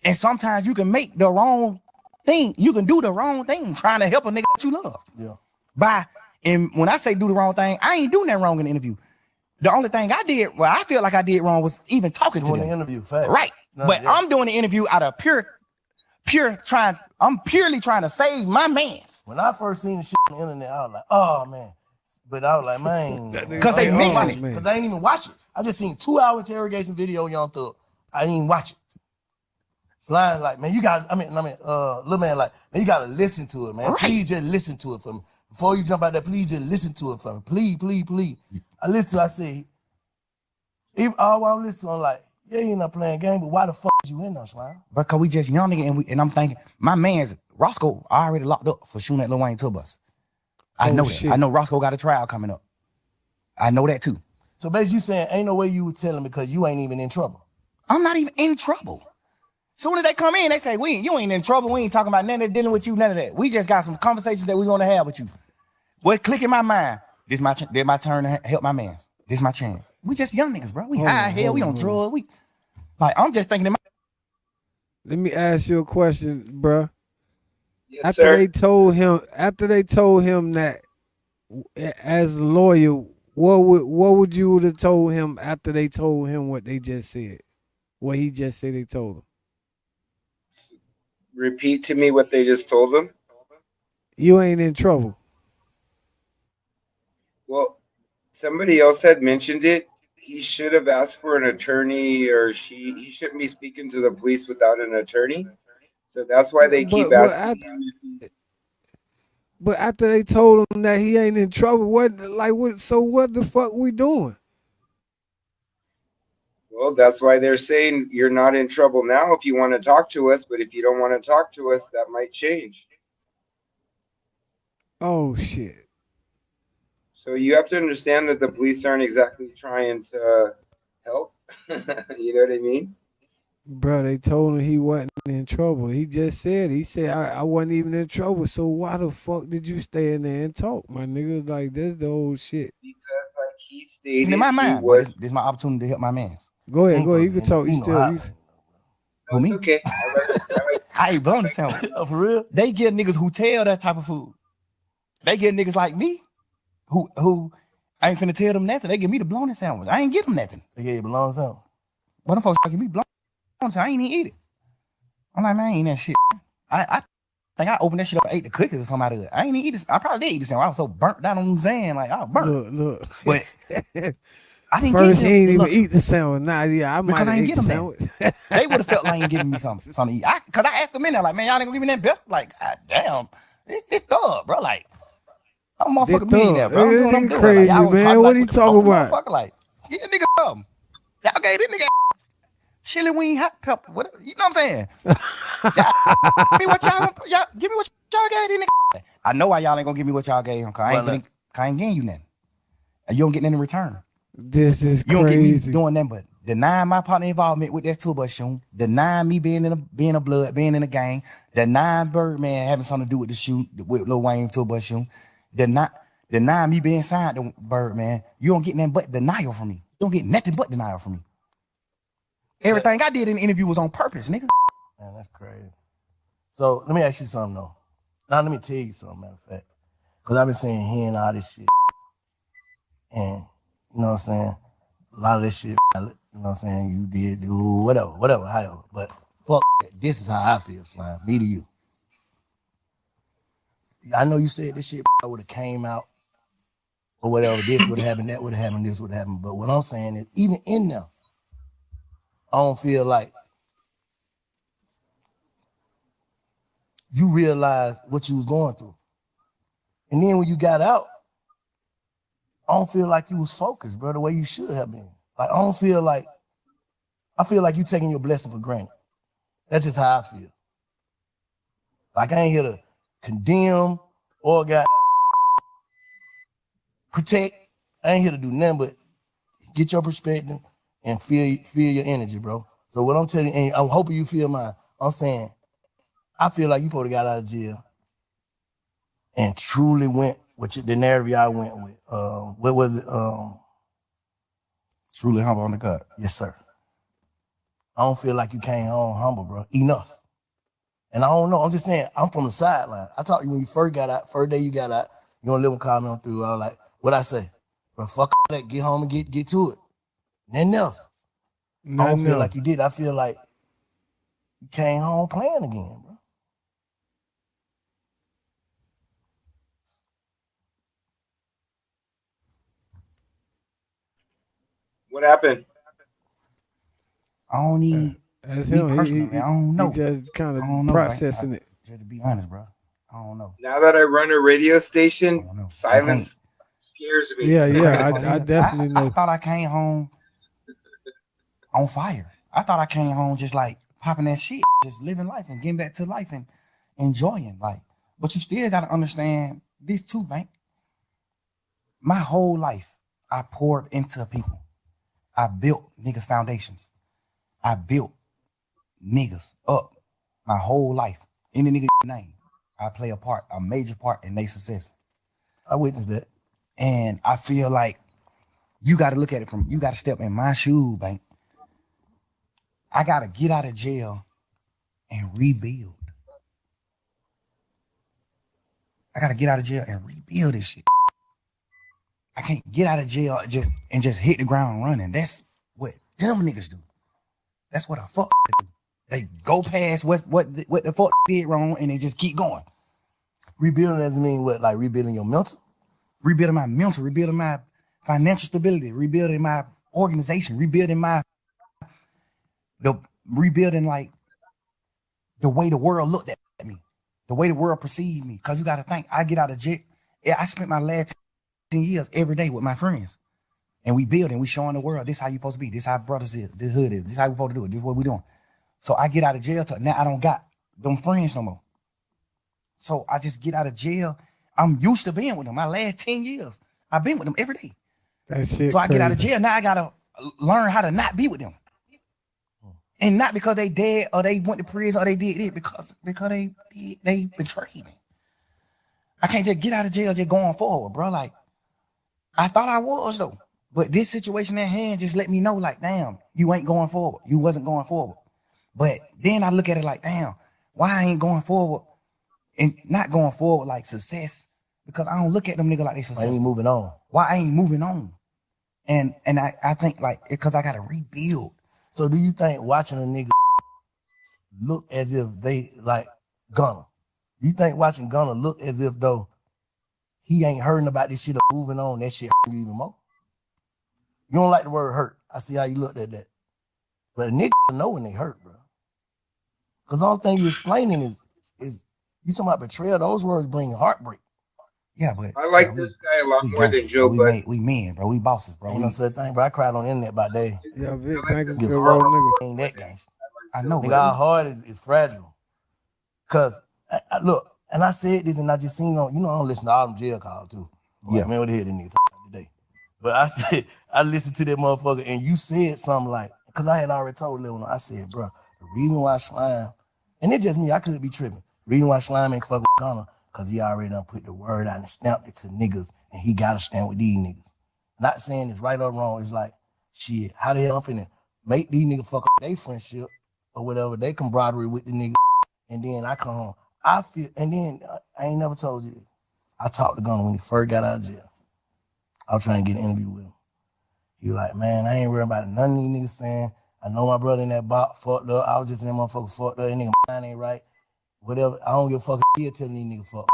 And sometimes you can make the wrong thing. You can do the wrong thing trying to help a nigga that you love. Yeah. And when I say do the wrong thing, I ain't doing that wrong in the interview. The only thing I did, well, I feel like I did wrong was even talking to them. The interview, fact. Right. No, but I'm doing the interview out of I'm purely trying to save my mans. When I first seen the shit on the internet, I was like, oh man. But I was like, man. Because they mentioned it. Because I ain't even watch it. I just seen 2-hour interrogation video, Young Thug. I didn't even watch it. Slime like, man, you got, little man like, man, you gotta listen to it, man. Right. Please just listen to it for me. Before you jump out there, please just listen to it for me. Please, please, please. I listened to it, I said, even all while I'm listening, I'm like, yeah, you not playing game, but why the fuck is you in there, Slime? Because we just young nigga and I'm thinking, my man's Roscoe already locked up for shooting at Lil Wayne tour bus. I know that. I know Roscoe got a trial coming up. I know that too. So basically you saying ain't no way you would tell him because you ain't even in trouble. I'm not even in trouble. Soon as they come in, they say, you ain't in trouble. We ain't talking about none of that, dealing with you, none of that. We just got some conversations that we want to have with you. What click in my mind, this my turn to help my man. This my chance. We just young niggas, bro. We high hell, we on drugs. I'm just thinking. Let me ask you a question, bro. Yes, after sir. they told him that, as a lawyer, what would you have told him after they told him what they just said? What he just said they told him. Repeat to me what they just told him. You ain't in trouble. Well, somebody else had mentioned it. He should have asked for an attorney, or he shouldn't be speaking to the police without an attorney. So that's why they keep asking him. But after they told him that he ain't in trouble, so what the fuck we doing? Well, that's why they're saying you're not in trouble now if you want to talk to us, but if you don't want to talk to us, that might change. Oh shit. So you have to understand that the police aren't exactly trying to help. You know what I mean? Bro, they told him he wasn't in trouble. He just said, I wasn't even in trouble. So why the fuck did you stay in there and talk, my nigga? Like, that's the whole shit. Because like he stated, in my mind, this is my opportunity to help my man. Go ahead. You can talk. Who, me? Okay. I ate bologna sandwich. Oh, for real? They get niggas who tell that type of food. They get niggas like me who I ain't finna tell them nothing. They give me the bologna sandwich. I ain't give them nothing. They gave you bologna sandwich. But them folks give me bologna sandwich. I ain't even eat it. I'm like, man, I ain't that shit. I think I opened that shit up and ate the cookies or something out of it. I ain't even eat this. I probably did eat the sandwich. I was so burnt down on what I'm saying. Like, I was burnt. Look. But I didn't First, get he ain't them even eat the sandwich. Nah, yeah, I might because I have ain't ate get the them sandwich. that. They would have felt like ain't giving me something to eat. Because I asked them in there, like, man, y'all ain't gonna give me that better? Like, God damn, it's thug, bro. Like, I'm a motherfucking millionaire, bro. I'm doing what I'm doing. Crazy, Like, y'all man. talk What like he with the talking broke about? motherfucker, like, get a nigga something. Y'all gave this nigga chili wing hot pepper. What, you know what I'm saying? Give me what y'all gave this nigga. I know why y'all ain't gonna give me what y'all gave him. Cause I ain't getting you nothing. And you don't get nothing in return. This is you don't crazy. get me doing nothing but denying my partner involvement with that tour bus shooting, denying me being in a gang, denying Birdman having something to do with the shoot with Lil Wayne tour bus shooting, denying me being signed to Birdman. You don't get nothing but denial from me. You don't get nothing but denial from me. Everything I did in the interview was on purpose, nigga. Man, that's crazy. So let me ask you something though. Now let me tell you something, matter of fact. Cause I've been saying hearing all this shit. And you know what I'm saying? A lot of this shit, you know what I'm saying, you did do whatever, however. But fuck that. This is how I feel, Slime. Me to you. I know you said this shit would have came out or whatever, this would have happened, that would have happened, this would have happened. But what I'm saying is, even in there, I don't feel like you realized what you was going through. And then when you got out, I don't feel like you was focused, bro, the way you should have been. Like, I feel like you taking your blessing for granted. That's just how I feel. Like, I ain't here to condemn or protect. I ain't here to do nothing but get your perspective and feel your energy, bro. So what I'm telling you, and I'm hoping you feel mine, I'm saying, I feel like you probably got out of jail and truly went with the narrative I went with. What was it? Truly humble on the gut. Yes, sir. I don't feel like you came home humble, bro. Enough. And I don't know. I'm just saying, I'm from the sideline. I talked to you when you first got out, first day you got out, you gonna live and call me on through. I was like, what I say? Bro, fuck all that, get home and get to it. Nothing else. I don't feel like you did. I feel like you came home playing again, bro. What happened? I don't need me personally, man. I don't know. He just kind of know, processing it. Just to be honest, bro. I don't know. Now that I run a radio station, silence scares me. Yeah, I definitely know. I thought I came home on fire. I thought I came home just like popping that shit, just living life and getting back to life and enjoying life. But you still gotta understand this too, man. My whole life, I poured into people. I built niggas' foundations. I built niggas up my whole life. Any nigga name, I play a major part in their success. I witnessed that. And I feel like you got to look at it you got to step in my shoes, Bank. I got to get out of jail and rebuild. I got to get out of jail and rebuild this shit. I can't get out of jail and just hit the ground running. That's what them niggas do. That's what a fuck do. They go past what the fuck did wrong and they just keep going. Rebuilding doesn't mean what? Like rebuilding your mental? Rebuilding my mental, rebuilding my financial stability, rebuilding my organization, rebuilding like the way the world looked at me, the way the world perceived me. Cause you gotta think, I get out of jail. Yeah, I spent my last 10 years every day with my friends. And we building, we showing the world, this how you supposed to be, this how brothers is, this hood is, this how we supposed to do it, this what we doing. So I get out of jail, now I don't got them friends no more. So I just get out of jail. I'm used to being with them. My last 10 years, I've been with them every day. That shit so I crazy. get out of jail, now I gotta learn how to not be with them. And not because they dead or they went to prison or they did it, because they betrayed me. I can't just get out of jail just going forward, bro. Like, I thought I was though. But this situation at hand just let me know, like, damn, you ain't going forward. You wasn't going forward. But then I look at it like, damn, why I ain't going forward and not going forward like success? Because I don't look at them niggas like they successful. I ain't moving on. Why I ain't moving on? And I think like because I gotta rebuild. So do you think watching a nigga look as if they like Gunna? You think watching Gunna look as if though he ain't hurting about this shit or moving on, that shit hurt you even more? You don't like the word hurt. I see how you looked at that. But a nigga know when they hurt, bro. Cause the only thing you're explaining is you talking about betrayal. Those words bring heartbreak. Yeah, but I like this guy a lot more than Joe, but we men, bro. We bosses, bro. You know what I'm saying? Bro, I cried on the internet about that. Yeah, Vic Banker's a Give good fuck real nigga. ain't that gangster. I know, Nigga, our heart is fragile. Cause look, and I said this and I just seen on, you know, I don't listen to all them jail calls too. I'm like, man, what the hell this nigga talking about today? But I said, I listened to that motherfucker and you said something like, cause I had already told Lil, I said, bro, the reason why Slime, and it's just me, I could be tripping. The reason why Slime ain't fuck with Gunna, cause he already done put the word out and snapped it to niggas and he gotta stand with these niggas. Not saying it's right or wrong, it's like, shit, how the hell I'm finna make these niggas fuck up their friendship or whatever, they camaraderie with the nigga, and then I come home. I feel, and then I ain't never told you this. I talked to Gunna when he first got out of jail. I was trying to get an interview with him. He like, man, I ain't worried about none of these niggas saying, I know my brother in that box fucked up. I was just in that motherfucker fucked up. That nigga mind ain't right. Whatever. I don't give a fuck if he telling these niggas fuck.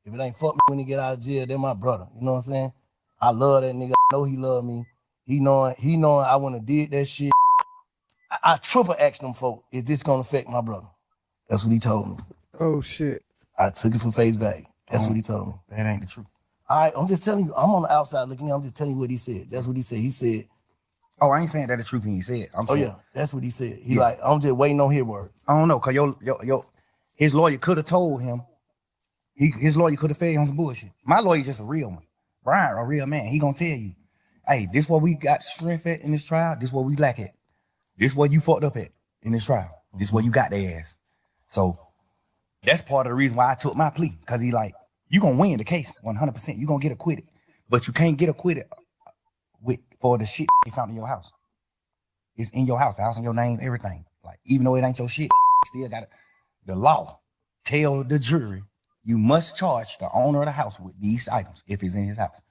If it ain't fuck me when he get out of jail, they're my brother. You know what I'm saying? I love that nigga. I know he love me. He knowing I wouldn't have did that shit. I triple asked them folk, is this gonna affect my brother? That's what he told me. Oh shit. I took it for face value. That's what he told me. That ain't the truth. I'm just telling you, I'm on the outside looking in, I'm just telling you what he said. That's what he said. He said, oh, I ain't saying that the truth when he said. I'm saying, yeah, that's what he said. He like, I'm just waiting on his word. I don't know, cause his lawyer could have told him. His lawyer could have fed him some bullshit. My lawyer's just a real one. Brian, a real man. He gonna tell you, hey, this what we got strength at in this trial. This what we lack at. This what you fucked up at in this trial. This what you got their ass. So that's part of the reason why I took my plea. Cause he like, you gonna win the case 100%. You gonna get acquitted. But you can't get acquitted for the shit they found in your house. It's in your house, the house in your name, everything. Like, even though it ain't your shit, still got the law tell the jury you must charge the owner of the house with these items if it's in his house.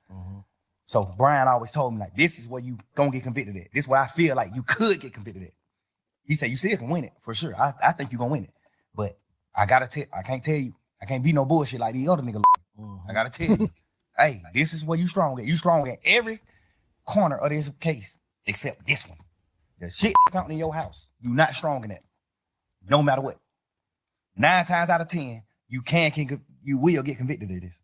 So Brian always told me, like, this is where you gonna get convicted at. This is where I feel like you could get convicted at. He said, you still can win it, for sure. I think you gonna win it. But I can't tell you, I can't be no bullshit like these other niggas. I gotta tell you, hey, this is where you strong at. You strong at every corner of this case, except this one. The shit found in your house, you not strong in that. No matter what. 9 times out of 10, you will get convicted of this.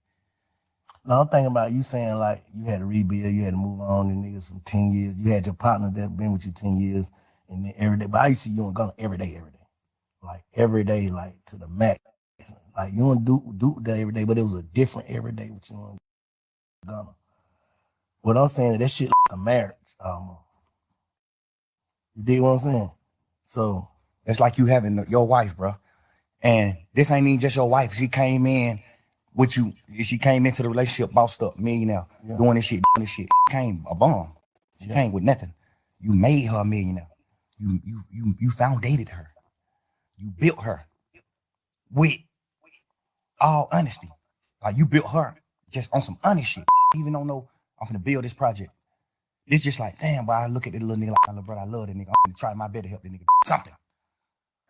No, I'm thinking about you saying like you had to rebuild, you had to move on, and niggas from 10 years. You had your partner that been with you 10 years, and then every day. But I used to see you and Gunna every day. Like every day, like to the max. Like you don't do that every day, but it was a different every day with you and Gunna. What I'm saying is that shit like a marriage almost. You dig what I'm saying? So it's like you having your wife, bro. And this ain't even just your wife. She came in with you. She came into the relationship bossed up, millionaire, doing this shit. Came a bomb. She came with nothing. You made her a millionaire. You foundated her. You built her with all honesty. Like you built her just on some honest shit. Even don't know I'm gonna build this project. It's just like, damn, but I look at this little nigga like my little brother. I love that nigga. I'm gonna try my best to help this nigga do something.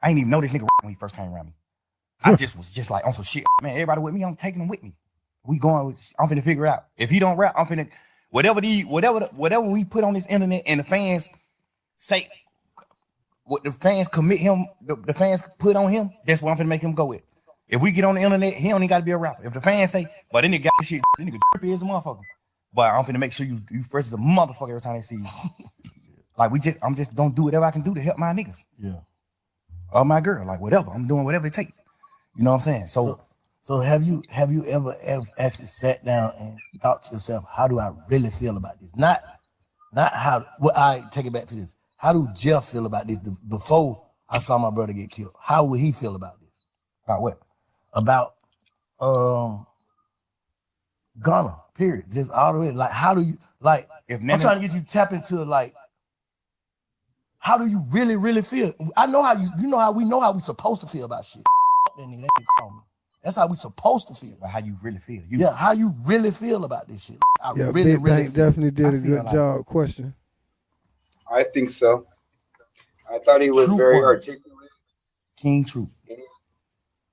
I ain't even know this nigga when he first came around me. I just was just like on some shit. Man, everybody with me, I'm taking them with me. We going, I'm finna figure it out. If he don't rap, I'm finna, whatever we put on this internet and the fans say, what the fans commit him, the fans put on him, that's what I'm finna make him go with. If we get on the internet, he don't even gotta be a rapper. If the fans say, but this nigga got this shit, this nigga drippy as a motherfucker. But I'm finna make sure you fresh as a motherfucker every time they see you. Like I'm just don't do whatever I can do to help my niggas. Yeah. Or my girl, like whatever. I'm doing whatever it takes. You know what I'm saying? So have you ever actually sat down and thought to yourself, how do I really feel about this? Not how, well, I take it back to this. How do Jeff feel about this before I saw my brother get killed? How would he feel about this? About what? About Gunna, period. Just all the way. Like, how do you, like, I'm trying to get you tap into, like, how do you really, really feel? I know how you know how we supposed to feel about shit. that nigga. That nigga called me. That's how we supposed to feel. How you really feel. Yeah, how you really feel about this shit. I Yeah, really, Big really Bank feel. definitely did I a feel good like job. Question. I think so. I thought he was True very word. articulate. King Truth.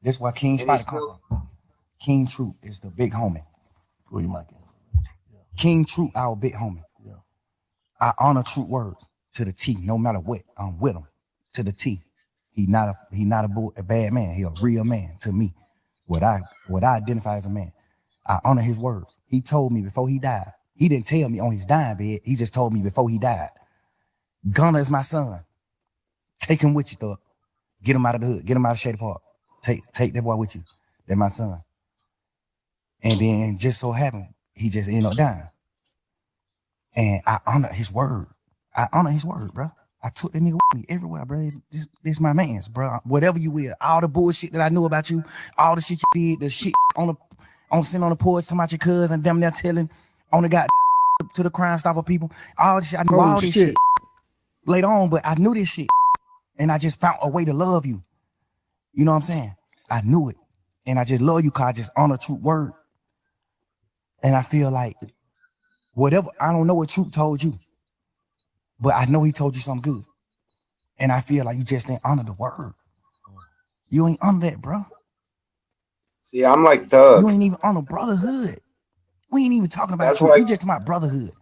That's where King And Spider he's come from. King Truth is the big homie. Who you might get? King Truth, our big homie. Yeah. I honor Truth words to the T, no matter what. I'm with him to the T. He not a bad man. He a real man to me. What I identify as a man. I honor his words. He told me before he died. He didn't tell me on his dying bed. He just told me before he died. Gunner is my son. Take him with you, thug. Get him out of the hood. Get him out of Shady Park. Take that boy with you. That's my son. And then just so happened, he just ended up dying. And I honor his word. I honor his word, bro. I took that nigga with me everywhere, bro. This my man's, bro. Whatever you will. All the bullshit that I knew about you, all the shit you did, the shit sitting on the porch talking about your cousin, them there telling on the guy to the Crime Stopper people. All this shit. I knew all this shit later on, but I knew this shit. And I just found a way to love you. You know what I'm saying? I knew it. And I just love you because I just honor Truth word. And I feel like whatever, I don't know what Truth told you, but I know he told you something good. And I feel like you just didn't honor the word. You ain't honor that, bro. See, I'm like Thug. You ain't even honor brotherhood. We ain't even talking about Truth. We just talking about brotherhood.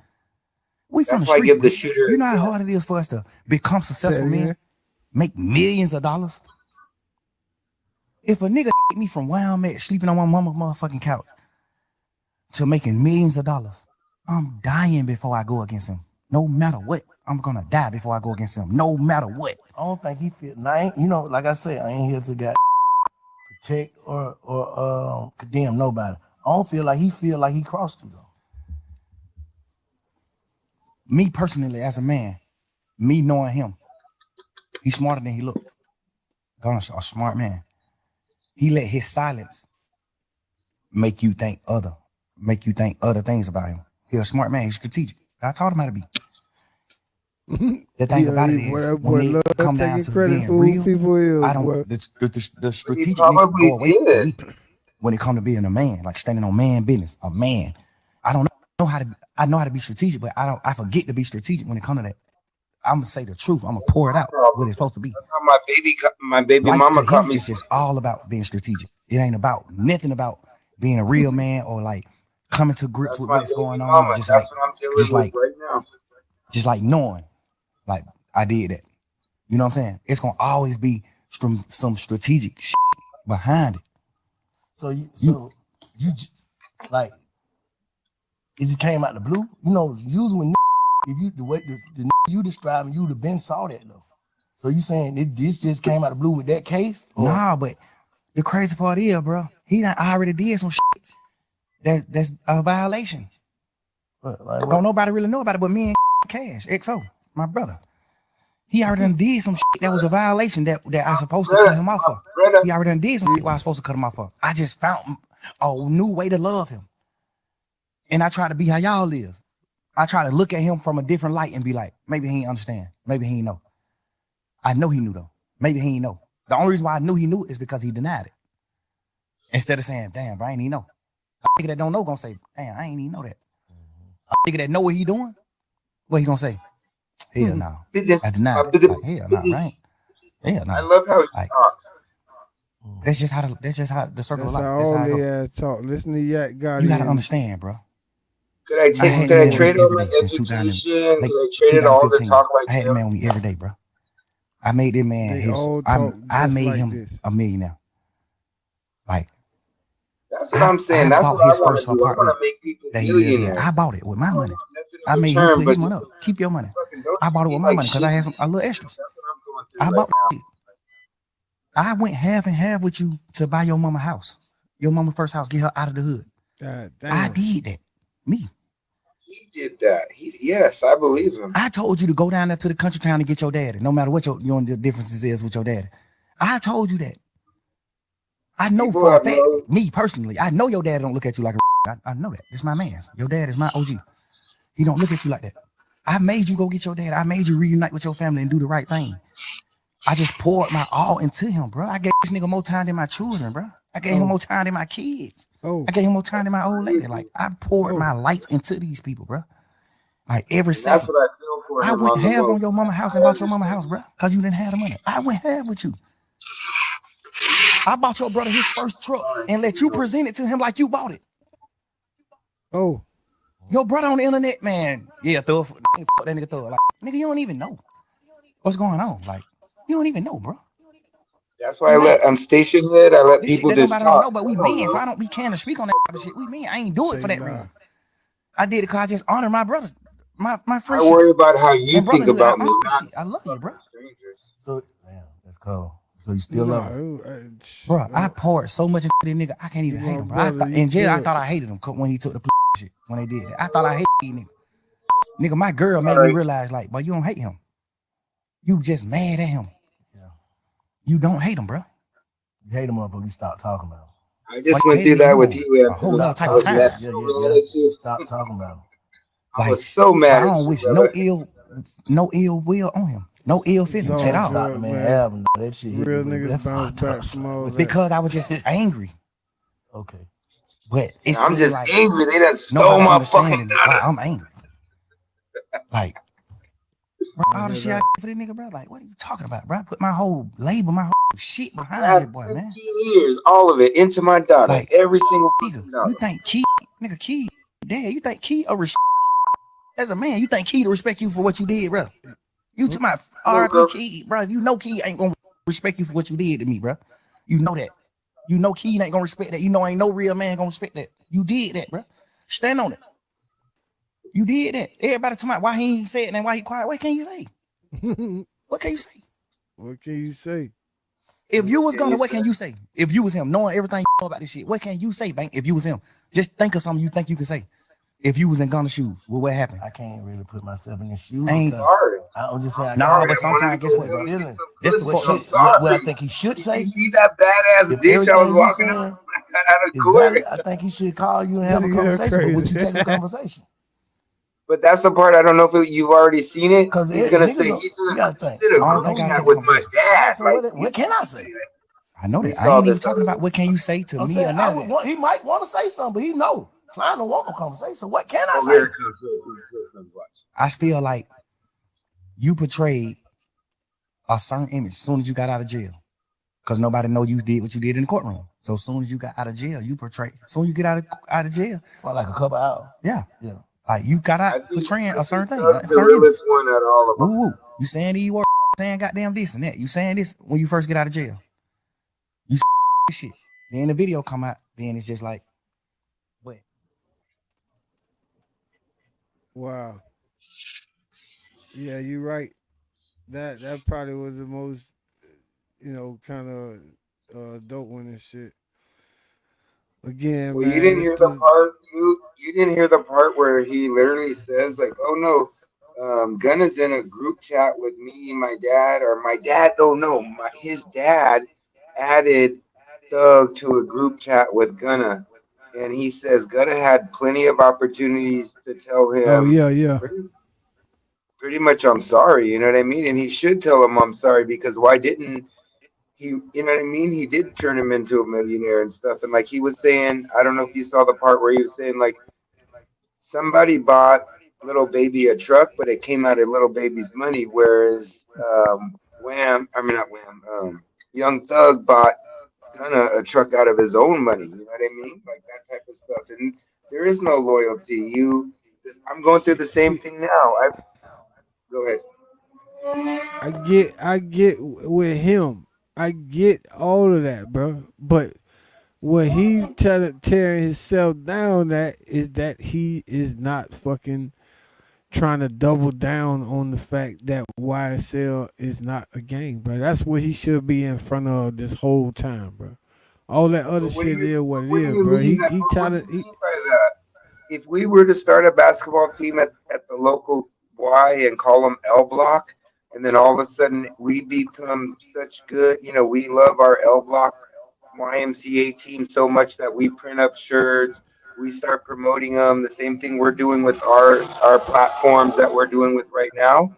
We from the street. Give the shooter you know how hard it is for us to become successful men? Make millions of dollars? If a nigga me from where I'm at, sleeping on my mama's motherfucking couch, to making millions of dollars, I'm dying before I go against him. No matter what, I'm gonna die before I go against him. No matter what. I don't think he feel. Now, you know, like I said, I ain't here to get protect or condemn nobody. I don't feel like he crossed you though. Me personally, as a man, me knowing him, he's smarter than he looked. Gunner's a smart man. He let his silence make you think other things about him. He's a smart man. He's strategic. I taught him how to be. The thing about it is, when it come down to being real, I don't. The strategic needs to go away from me when it come to being a man, like standing on man business. A man, I don't know how to. I know how to be strategic, but I forget to be strategic when it come to that. I'm gonna say the truth. I'm gonna pour it out what it's supposed to be. My baby Life mama to caught him me. is just all about being strategic. It ain't about nothing about being a real man or like coming to grips with what's going on. Or just like knowing, like I did that. You know what I'm saying? It's gonna always be some strategic shit behind it. So you like it just came out the blue. You know, usually when if you the way the you describing, you would have been saw that though. So you saying this just came out of the blue with that case? Or? Nah, but the crazy part is, bro, I already did some shit that's a violation. Like don't nobody really know about it but me and Cash, XO, my brother. He already done did some shit that was a violation that I supposed to cut him off for. He already done did some shit where I was supposed to cut him off for. I just found a new way to love him. And I try to be how y'all live. I try to look at him from a different light and be like, maybe he ain't understand. Maybe he ain't know. I know he knew though. Maybe he ain't know. The only reason why I knew he knew is because he denied it. Instead of saying, damn, bro, I ain't even know. A nigga that don't know gonna say, damn, I ain't even know that. A nigga that know what he doing, what he gonna say? Hell no. I denied it. Like, hell no, right? Hell no. I love how he talks. That's just how the circle of life. That's how all they talk. Listen to Yak got you gotta understand, bro. Could I trade all my education? Could I trade all the talk like I had the man with me every day, bro. I made that man I made him a millionaire. Like that's what I'm saying. That's what I want to do. I want to make people millionaires. I bought it with my money. I made him put his money up. Keep your money. I bought it with my money because I had a little extras. I bought it. I went half and half with you to buy your mama house. Your mama first house, get her out of the hood. God damn. I did that. Me. He did that. Yes, I believe him. I told you to go down there to the country town and get your daddy, no matter what your differences is with your daddy. I told you that. I know for a fact, me personally, I know your dad don't look at you like a I know that. It's my man's. Your dad is my OG. He don't look at you like that. I made you go get your dad. I made you reunite with your family and do the right thing. I just poured my all into him, bro. I gave this nigga more time than my children, bro. I gave him more time than my kids. I gave him more time than my old lady. Like, I poured my life into these people, bro. Like, every And that's second. what I feel for I him went on the half on most. your mama house and bought your mama house, bro, because you didn't have the money. I went half with you. I bought your brother his first truck and let you present it to him like you bought it. Oh. Your brother on the internet, man. Yeah, fuck that nigga throw it. Like, nigga, you don't even know what's going on. Like, you don't even know, bro. That's why I'm station head. I let This shit people that just nobody don't talk. know, but we men, so I don't be caring to speak on that type of shit. We men, I ain't do it for that reason. I did it because I just honor my brothers, my I friendships. worry about how you and think brotherhood. I about me, honor not shit. I love you, bro. So damn, that's cold. So you still love him? Bro, I poured so much into this nigga, I can't even hate him, bro. In jail, I thought I hated him when he took the shit, when they did that. I thought I hated these nigga. Nigga, my girl made me realize, like, but you don't hate him. You just mad at him. Yeah. You don't hate him, bro. You hate him before you stop talking about him. I just went through that with you. A whole other type I of was time. messing around at you. Stop talking about him. I was so mad I at don't you, wish brother. no ill will on him. No ill feelings at all. Stop, man. That shit hit Real me, niggas bounce back from all that. Because I was just angry. Okay. But it I'm seemed just like angry. They done stole nobody my understanding fucking why data. I'm angry. Like, bro, all the shit I did for this nigga, bro. Like, what are you talking about, bro? I put my whole label, my whole shit behind that boy, man. 15 years, all of it, into my data. Like, every single nigga, dollar. you think Key, dad, you think Key as a man, you think Key to respect you for what you did, bro? You to my RP Key, bro. You know Key ain't gonna respect you for what you did to me, bro. You know that. You know Key ain't gonna respect that. You know ain't no real man gonna respect that. You did that, bro. Stand on it. You did that. Everybody talking about why he ain't say it and why he quiet. What can you say? What can you say? What can you say? If you was gonna, what can you say? If you was him, knowing everything you know about this shit, what can you say, Bank? If you was him, just think of something you think you can say. If you was in Gunna's shoes, what happened? I can't really put myself in his shoes. Sorry. I'm just saying. No, but sometimes guess what? That's what I think he should say. You see that badass If bitch I was everything you walking saying out of is court? valid, I think he should call you and have a conversation. But would you take a conversation? But that's the part I don't know if you've already seen it. Because He's gonna say you gotta think. did a I don't group think I chat take a with my conversation. dad. So Like, what can I say? I know We that. I saw ain't even this talking about what can you say to I'm me saying, or none of that. he might want to say something, but he know Klein don't want no conversation. So what can I Oh, say? here it comes. Watch. I feel like you portrayed a certain image as soon as you got out of jail. Because nobody know you did what you did in the courtroom. So as soon as you got out of jail, you portray. As soon as you get out of jail. For like a couple hours. Yeah. Yeah. Like you got out portraying a certain thing. That's the realest one out of all of them. Woo. You saying these words, saying goddamn this and that. You saying this when you first get out of jail. You shit. Then the video come out, then it's just like, what? Wow. Yeah, you're right. That probably was the most, kind of dope one and shit. Again, Well, man, you didn't hear the part. You didn't hear the part where he literally says like, "Oh no, Gunna's in a group chat with me and my dad, or my dad. Oh no, his dad added Thug to a group chat with Gunna, and he says Gunna had plenty of opportunities to tell Oh him yeah. pretty much I'm sorry. You know what I mean? And he should tell him I'm sorry, because why didn't he? You know what I mean? He did turn him into a millionaire and stuff. And like he was saying, I don't know if you saw the part where he was saying like somebody bought little baby a truck, but it came out of little baby's money, whereas not Wham, Young Thug bought kind of a truck out of his own money. You know what I mean? Like that type of stuff. And there is no loyalty. I'm going through the same thing now. Go ahead. I get with him. I get all of that, bro. But what he tearing himself down at is that he is not fucking trying to double down on the fact that YSL is not a gang, bro. That's what he should be in front of this whole time, bro. All that other shit is what it is, bro. He telling If we were to start a basketball team at the local Y and call them L Block, and then all of a sudden we become such good, we love our L Block YMCA team so much that we print up shirts, we start promoting them. The same thing we're doing with our platforms that we're doing with right now.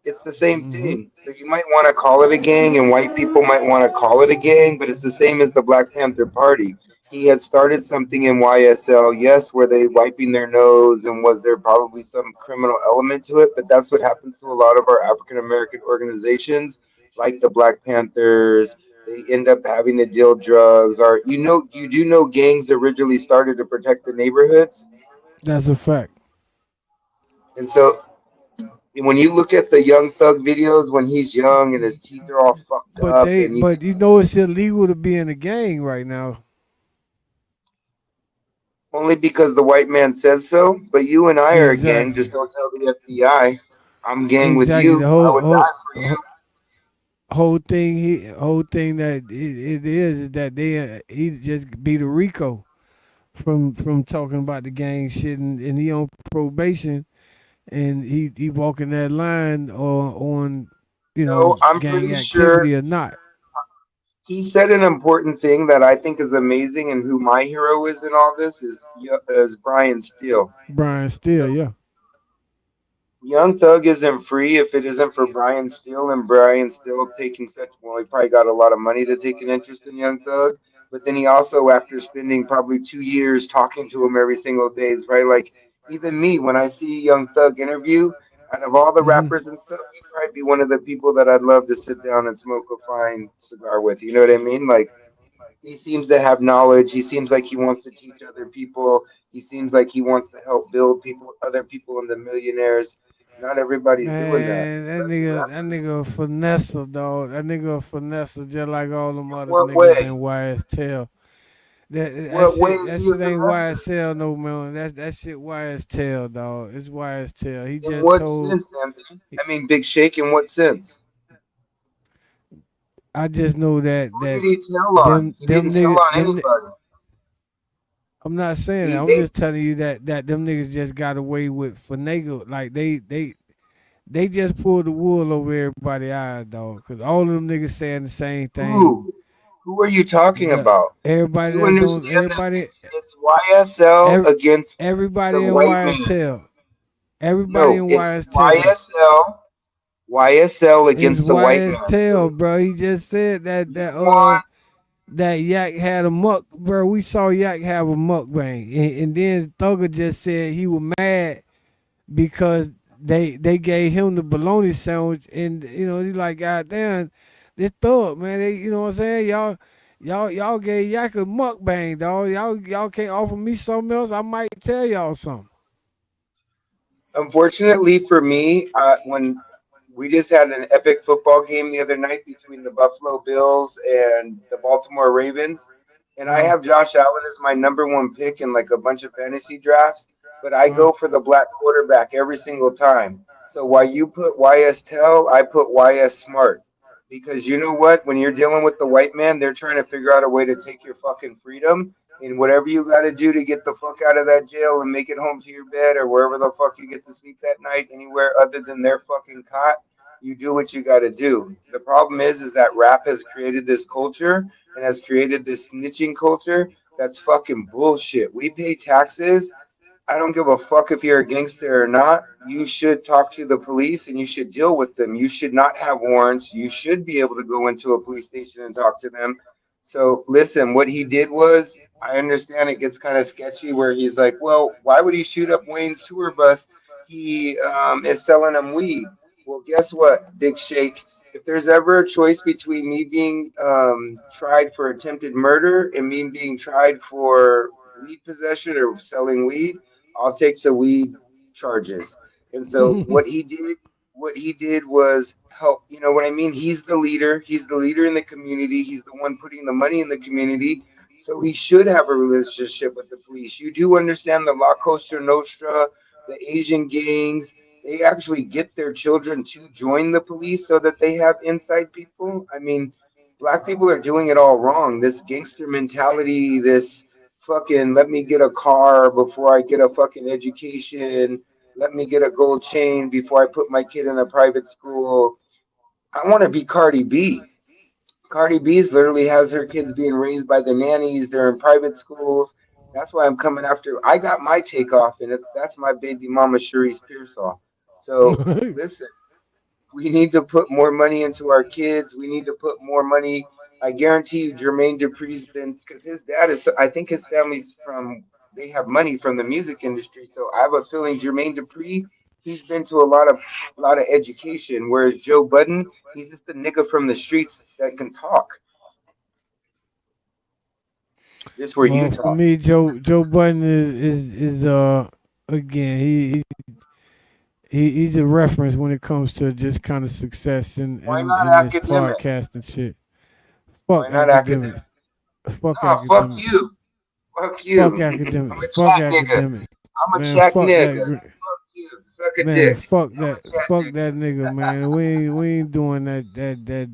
It's the same thing. So you might want to call it a gang, and white people might want to call it a gang, but it's the same as the Black Panther Party. He had started something in YSL, yes, were they wiping their nose, and was there probably some criminal element to it? But that's what happens to a lot of our African American organizations, like the Black Panthers. They end up having to deal drugs, or you do know gangs originally started to protect the neighborhoods, That's a fact. and so when you look at the Young Thug videos when he's young and his teeth are all fucked up, and you see But you know it's illegal to be in a gang right now. only because the white man says so. But you and I are a gang. Just Exactly. don't tell the FBI. I'm gang with Exactly. The you. I would die for you. whole thing that it is that he just beat a Rico from talking about the gang shit, and he on probation, and he walking that line on No, I'm gang pretty sure activity or not. he said an important thing that I think is amazing, and who my hero is in all this is Brian Steele. Brian Steele, yeah. Young Thug isn't free if it isn't for Brian Steele, and Brian Steele taking such, well, he probably got a lot of money to take an interest in Young Thug. But then he also, after spending probably 2 years talking to him every single day, is right. Like, even me, when I see Young Thug interview, out of all the rappers and stuff, he'd probably be one of the people that I'd love to sit down and smoke a fine cigar with. You know what I mean? Like, he seems to have knowledge. He seems like he wants to teach other people. He seems like he wants to help build people, other people into millionaires. Not everybody's doing that, Man, especially that rappers. nigga a finesse, dog. That nigga a finesse just like all them In other what niggas in way? YSL. What way is That he a shit ain't finesse? YSL no man. That shit YSL, dog. It's YSL. He In just what told. sense, Anthony? I mean, Big Shake. In what sense? I just know Who did he tell on? He didn't tell on anybody. I'm not saying that. He I'm they just telling you that them niggas just got away with finagle. Like they just pulled the wool over everybody's eyes, dog. Cause all of them niggas saying the same thing. who are you talking about? Everybody You that's on understand that it's YSL every, against the everybody in white man. YSL. Everybody No, in it's YSL. YSL It's against the white man. YSL, bro. He just said that You want that Yak had a muck, bro. We saw Yak have a mukbang, and then Thugger just said he was mad because they gave him the bologna sandwich, and he's like, God damn, this Thug, man. They, you know what I'm saying? Y'all gave Yak a mukbang, dog. Y'all can't offer me something else. I might tell y'all something. Unfortunately for me, when we just had an epic football game the other night between the Buffalo Bills and the Baltimore Ravens, and I have Josh Allen as my number one pick in like a bunch of fantasy drafts, but I go for the black quarterback every single time. So while you put YS Tell, I put YS Smart. Because you know what? When you're dealing with the white man, they're trying to figure out a way to take your fucking freedom. And whatever you got to do to get the fuck out of that jail and make it home to your bed or wherever the fuck you get to sleep that night, anywhere other than their fucking cot, you do what you got to do. The problem is that rap has created this culture and has created this snitching culture that's fucking bullshit. We pay taxes. I don't give a fuck if you're a gangster or not. You should talk to the police and you should deal with them. You should not have warrants. You should be able to go into a police station and talk to them. So, listen, what he did was, I understand it gets kind of sketchy where he's like, well, why would he shoot up Wayne's tour bus? He is selling them weed. Well, guess what, Big Shake? If there's ever a choice between me being tried for attempted murder and me being tried for weed possession or selling weed, I'll take the weed charges. And so what he did was help. You know what I mean? He's the leader. He's the leader in the community. He's the one putting the money in the community. So he should have a relationship with the police. You do understand the La Costa Nostra, the Asian gangs. They actually get their children to join the police so that they have inside people. I mean, black people are doing it all wrong. This gangster mentality, this fucking let me get a car before I get a fucking education. Let me get a gold chain before I put my kid in a private school. I want to be Cardi B. Cardi B's literally has her kids being raised by the nannies. They're in private schools. That's why I'm coming after. I got my takeoff, and that's my baby mama Sharice Pearsall. So listen, We need to put more money into our kids. We need to put more money. I guarantee you, Jermaine Dupri's been because his dad is. I think his family's from. They have money from the music industry, so I have a feeling Jermaine Dupri. He's been to a lot of education. Whereas Joe Budden, he's just a nigga from the streets that can talk. This where you Well, for talk. me, Joe Budden is again he's a reference when it comes to just kind of success in Why in, not in this academic? podcast and shit. Why Fuck not academic? academics. Fuck No, fuck academics. you. Fuck Fuck you. I'm academics. a Fuck chat nigga. academics. I'm a Man, chat fuck that. nigga. Fuck you. Suck a Man, dick. fuck I'm a that. chat Fuck nigga. that nigga, man. We ain't doing that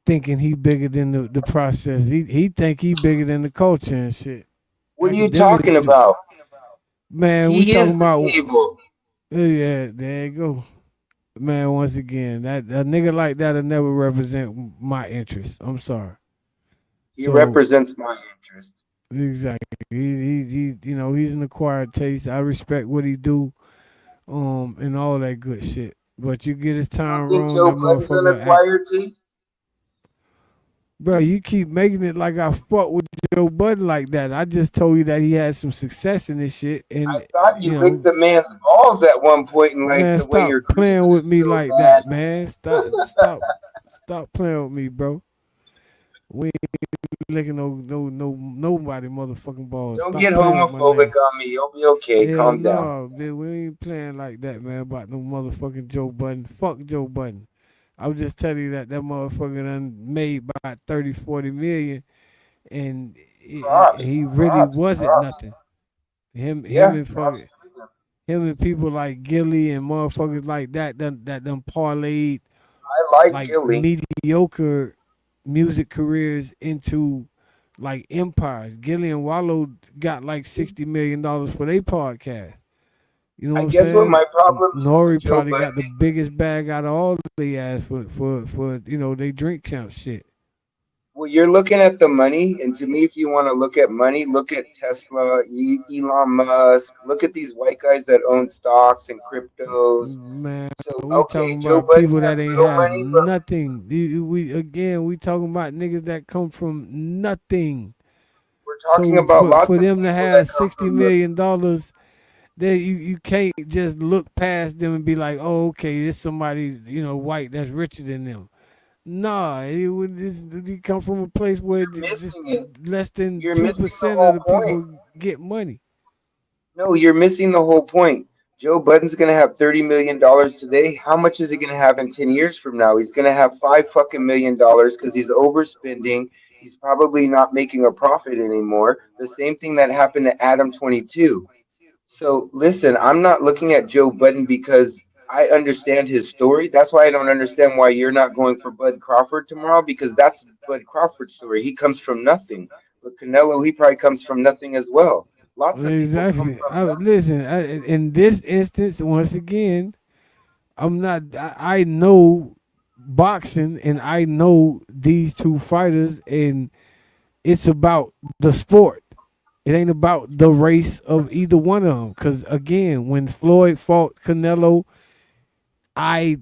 thinking he bigger than the process. He think he bigger than the culture and shit. What are you Academics, talking about? man. We He is talking the about table. yeah. There you go, man. Once again, that a nigga like that'll never represent my interest. I'm sorry. He So represents my interest. exactly, he's an acquired taste. I respect what he do, and all that good shit. But you get his You don't time think wrong, Joe that Budden's an motherfucker act. acquired taste? Bro, you keep making it like I fuck with Joe Budden like that. I just told you that he had some success in this shit, I and thought you licked the man's balls at one point and like man, the way stop you're playing greasing with it me so like bad. that, man. Stop playing with me, bro. We ain't licking nobody motherfucking balls. Don't Stop get playing with my homophobic name. on me. You'll be okay. Hell Calm down. no, man. We ain't playing like that, man. About no motherfucking Joe Budden. Fuck Joe Budden. I was just telling you that motherfucker done made about 30, 40 million, and he really wasn't nothing. Him Yeah, and props fucking to him. him and people like Gilly and motherfuckers like that done parlayed I like like Gilly. mediocre music careers into like empires. Gilly and Wallow got like $60 million for their podcast. You know what I I'm guess what saying? my problem is with Nori Joe probably Budden. got the biggest bag out of all the ass for they drink champ shit. Well, you're looking at the money, and to me, if you want to look at money, look at Tesla, Elon Musk. Look at these white guys that own stocks and cryptos. Man, So, we okay, talking Joe about Budden people has that ain't real have money, but nothing. We talking about niggas that come from nothing. we're talking So about for lots of them to people that have come $60 from the. million, that you can't just look past them and be like, oh, okay, there's somebody white that's richer than them. Nah, he come from a place where You're missing it. less than You're two missing the percent of whole the point. people get money. No, you're missing the whole point. Joe Budden's going to have $30 million today. How much is he going to have in 10 years from now? He's going to have $5 fucking million because he's overspending. He's probably not making a profit anymore. The same thing that happened to Adam 22. So listen, I'm not looking at Joe Budden because I understand his story. That's why I don't understand why you're not going for Bud Crawford tomorrow because that's Bud Crawford's story. He comes from nothing. But Canelo, he probably comes from nothing as well. Lots of people come Exactly. from nothing. Listen, in this instance, once again, I'm not. I know boxing, and I know these two fighters, and it's about the sport. It ain't about the race of either one of them. Because again, when Floyd fought Canelo, I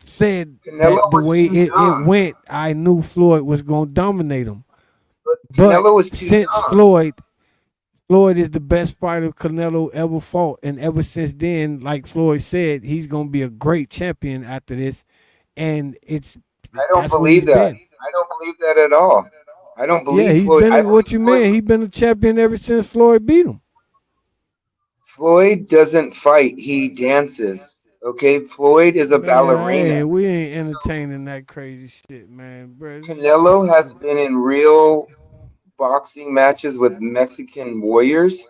said that Canelo the was way too it young. went, I knew Floyd was going to dominate him. But Canelo was too since young. Floyd is the best fighter Canelo ever fought, and ever since then, like Floyd said, he's gonna be a great champion after this, and I don't that's what he's believe that. been. I don't believe that at all. I don't Yeah, believe he's Floyd. been I what believe you mean. He's been a champion ever since Floyd beat him. Floyd doesn't fight. He dances. Okay, Floyd is a ballerina. We ain't entertaining that crazy shit, man, bro. Canelo has been in real boxing matches with Mexican warriors.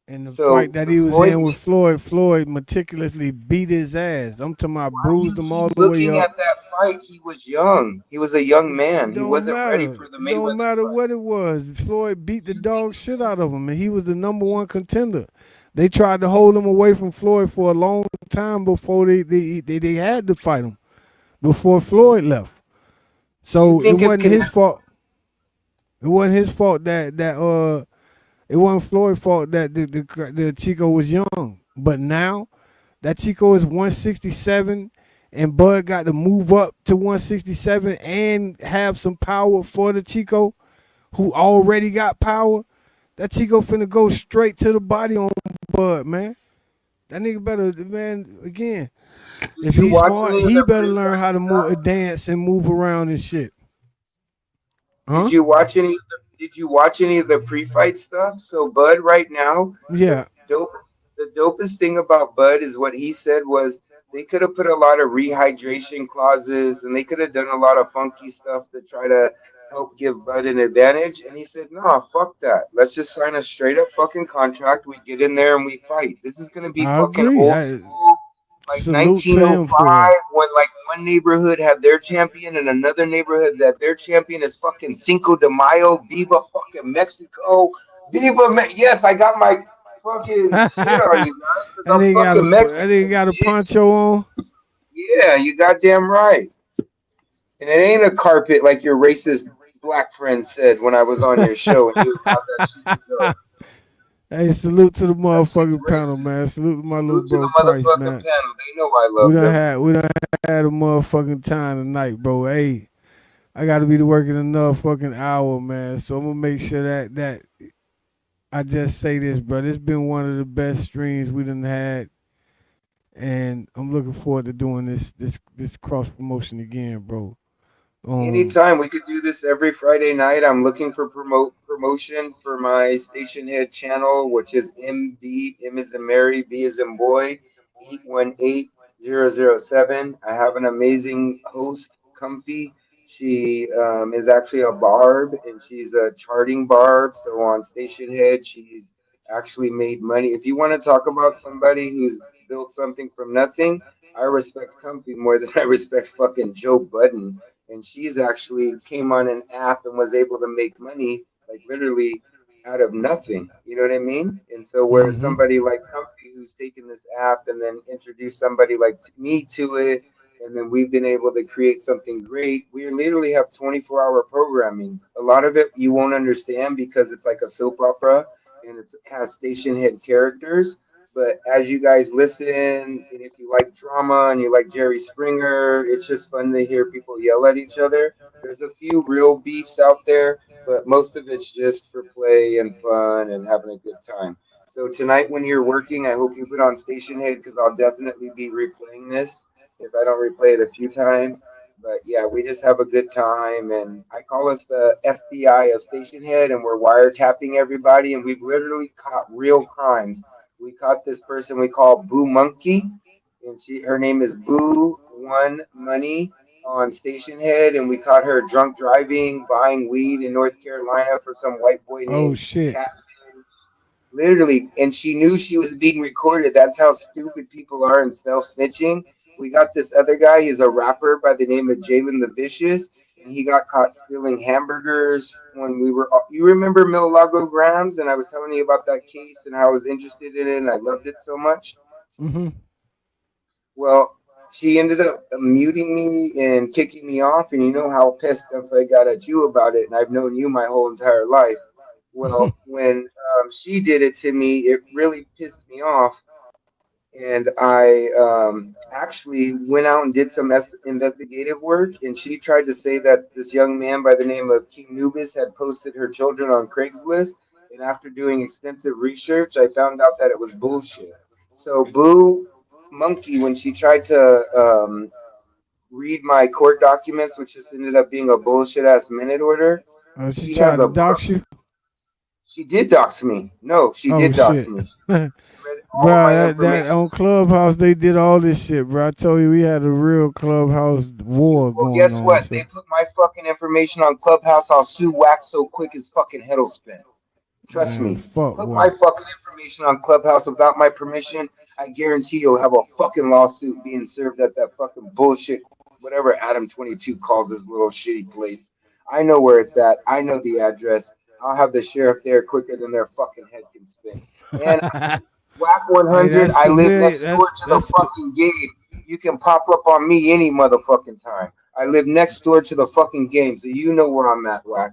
And the fight So that the he was Floyd, in with Floyd meticulously beat his ass. I'm talking about why do you bruised him all keep the way looking up. at that fight? He was young. He was a young It man. He don't wasn't ready matter. for the It don't Mayweather matter fight. what it was. Floyd beat the dog shit out of him, and he was the number one contender. They tried to hold him away from Floyd for a long time before they had to fight him, before Floyd left. You So it think if wasn't his Canelo, fault. It wasn't his fault it wasn't Floyd's fault that the Chico was young. But now that Chico is 167 and Bud got to move up to 167 and have some power for the Chico, who already got power, that Chico finna go straight to the body on Bud, man. That nigga better, man, again, if you he's watch smart, any of he the better learn pre-fight how to stuff? dance and move around and shit. Did Huh? you watch any? Did you watch any of the pre-fight stuff? So Bud, right now, the Yeah. dope, the dopest thing about Bud is what he said was they could have put a lot of rehydration clauses and they could have done a lot of funky stuff to try to help give Bud an advantage. And he said, "No, fuck that. Let's just sign a straight up fucking contract. We get in there and we fight. This is gonna be I fucking agree. old I school." Like salute to him 1905 for it. when like one neighborhood had their champion and another neighborhood that their champion is fucking Cinco de Mayo, Viva fucking Mexico, yes, I got my fucking shit on you guys because That I'm nigga got a fucking that nigga Mexican, got a bitch. poncho on. Yeah, you goddamn right. And it ain't a carpet like your racist black friend said when I was on your show and he was about that shit to go. Hey, salute to the That shit's motherfucking panel, racist. man. Salute to my little Salute to the bro Price, motherfucking man. panel. They know I love them. We done had a motherfucking time tonight, bro. Hey, I gotta be to work in another fucking hour, man. So I'm gonna make sure that I just say this, bro. It's been one of the best streams we done had, and I'm looking forward to doing this cross promotion again, bro. Anytime we could do this every Friday night. I'm looking for promotion for my station head channel, which is MB, M is in Mary, B is in boy, 818007. I have an amazing host, Comfy. She is actually a barb and she's a charting barb. So on station head, she's actually made money. If you want to talk about somebody who's built something from nothing, I respect Comfy more than I respect fucking Joe Budden, and she's actually came on an app and was able to make money like literally out of nothing. You know what I mean? And so whereas Mm-hmm. somebody like Comfy who's taken this app and then introduced somebody like me to it, and then we've been able to create something great. We literally have 24-hour programming. A lot of it you won't understand because it's like a soap opera and it has station head characters. But as you guys listen, and if you like drama and you like Jerry Springer, it's just fun to hear people yell at each other. There's a few real beefs out there, but most of it's just for play and fun and having a good time. So tonight, when you're working, I hope you put on Station Head because I'll definitely be replaying this if I don't replay it a few times. But yeah, we just have a good time, and I call us the FBI of Station Head, and we're wiretapping everybody, and we've literally caught real crimes. We caught this person we call Boo Monkey, and her name is Boo One Money on Station Head, and we caught her drunk driving, buying weed in North Carolina for some white boy Oh named shit. Cat. Literally, and she knew she was being recorded. That's how stupid people are and self snitching. We got this other guy. He's a rapper by the name of Jalen the Vicious, and he got caught stealing hamburgers when we were. You remember Milago Grams? And I was telling you about that case and how I was interested in it and I loved it so much. Mm-hmm. Well, she ended up muting me and kicking me off, and you know how pissed off I got at you about it, and I've known you my whole entire life. Well, when she did it to me, it really pissed me off, and I actually went out and did some investigative work, and she tried to say that this young man by the name of King Nubis had posted her children on Craigslist, and after doing extensive research, I found out that it was bullshit. So Boo Monkey, when she tried to read my court documents, which just ended up being a bullshit ass minute order, She she has tried to a dox you. she did dox me. No, she Oh did dox shit. me. Bruh, Read all of my that information. on Clubhouse they did all this shit, bro. I told you we had a real Clubhouse war Well, going guess on. what? They So put my fucking information on Clubhouse. I'll sue Wax so quick his fucking head'll spin. Trust man, me. fuck Put my what? fucking information on Clubhouse without my permission. I guarantee you'll have a fucking lawsuit being served at that fucking bullshit, whatever Adam 22 calls this little shitty place. I know where it's at. I know the address. I'll have the sheriff there quicker than their fucking head can spin. And Whack Hey, 100, that's I live civilian. next door to the That's fucking game. You can pop up on me any motherfucking time. I live next door to the fucking game, so you know where I'm at, Whack.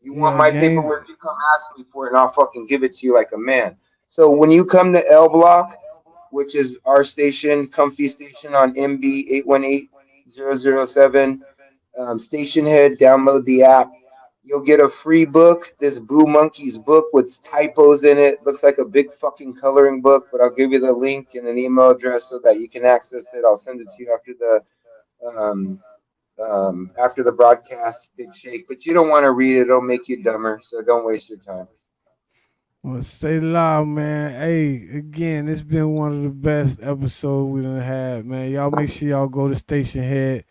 You want yeah, my game. paperwork, you come ask me for it, and I'll fucking give it to you like a man. So when you come to L Block, which is our station, Comfy Station on MB 818007. Station Head, download the app. You'll get a free book, this Boo Monkeys book with typos in it. Looks like a big fucking coloring book, but I'll give you the link and an email address so that you can access it. I'll send it to you um, after the broadcast, Big Shake. But you don't want to read it; it'll make you dumber. So don't waste your time. Well, stay loud, man. Hey, again, it's been one of the best episodes we done had, man. Y'all make sure y'all go to Station Head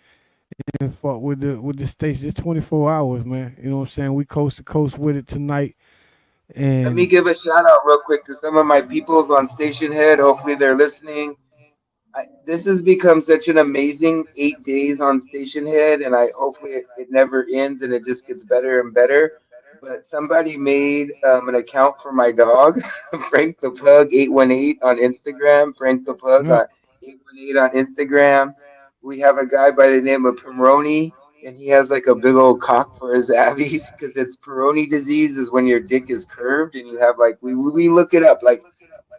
and fuck with the station. It's 24 hours, man. You know what I'm saying? We coast to coast with it tonight. Let me And give a shout out real quick to some of my peoples on Station Head. Hopefully they're listening. This has become such an amazing 8 days on Station Head, and I hopefully it never ends and it just gets better and better. But somebody made an account for my dog, Frank the Pug 818 on Instagram. Frank the Pug yeah, on 818 on Instagram. We have a guy by the name of Pimroni, and he has like a big old cock for his abbies because it's Peyronie disease is when your dick is curved and you have like we look it up like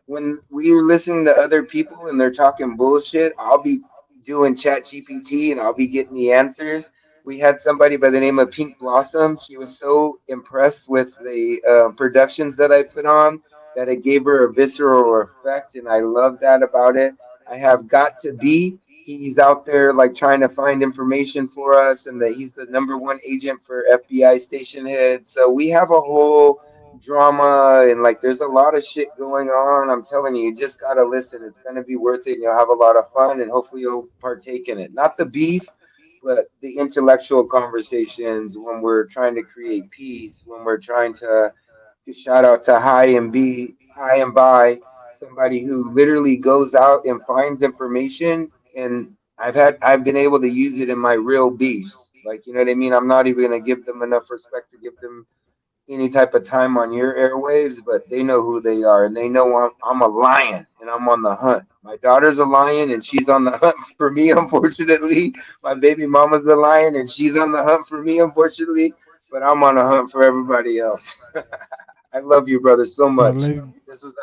when we're listening to other people and they're talking bullshit, I'll be doing chat GPT and I'll be getting the answers. We had somebody by the name of Pink Blossom. She was so impressed with the productions that I put on that it gave her a visceral effect, and I love that about it. I have Got to Be. He's out there like trying to find information for us, and that he's the number one agent for FBI Station Head. So we have a whole drama and like there's a lot of shit going on. I'm telling you, you just gotta listen. It's gonna be worth it and you'll have a lot of fun and hopefully you'll partake in it. Not the beef, but the intellectual conversations when we're trying to create peace, when we're trying to shout out to High and By, somebody who literally goes out and finds information and I've been able to use it in my real beefs. Like you know what I mean? I'm not even gonna give them enough respect to give them any type of time on your airwaves, but they know who they are and they know I'm a lion and I'm on the hunt. My daughter's a lion and she's on the hunt for me, unfortunately. My baby mama's a lion and she's on the hunt for me, unfortunately. But I'm on a hunt for everybody else. I love you, brother, so well, much. let's This was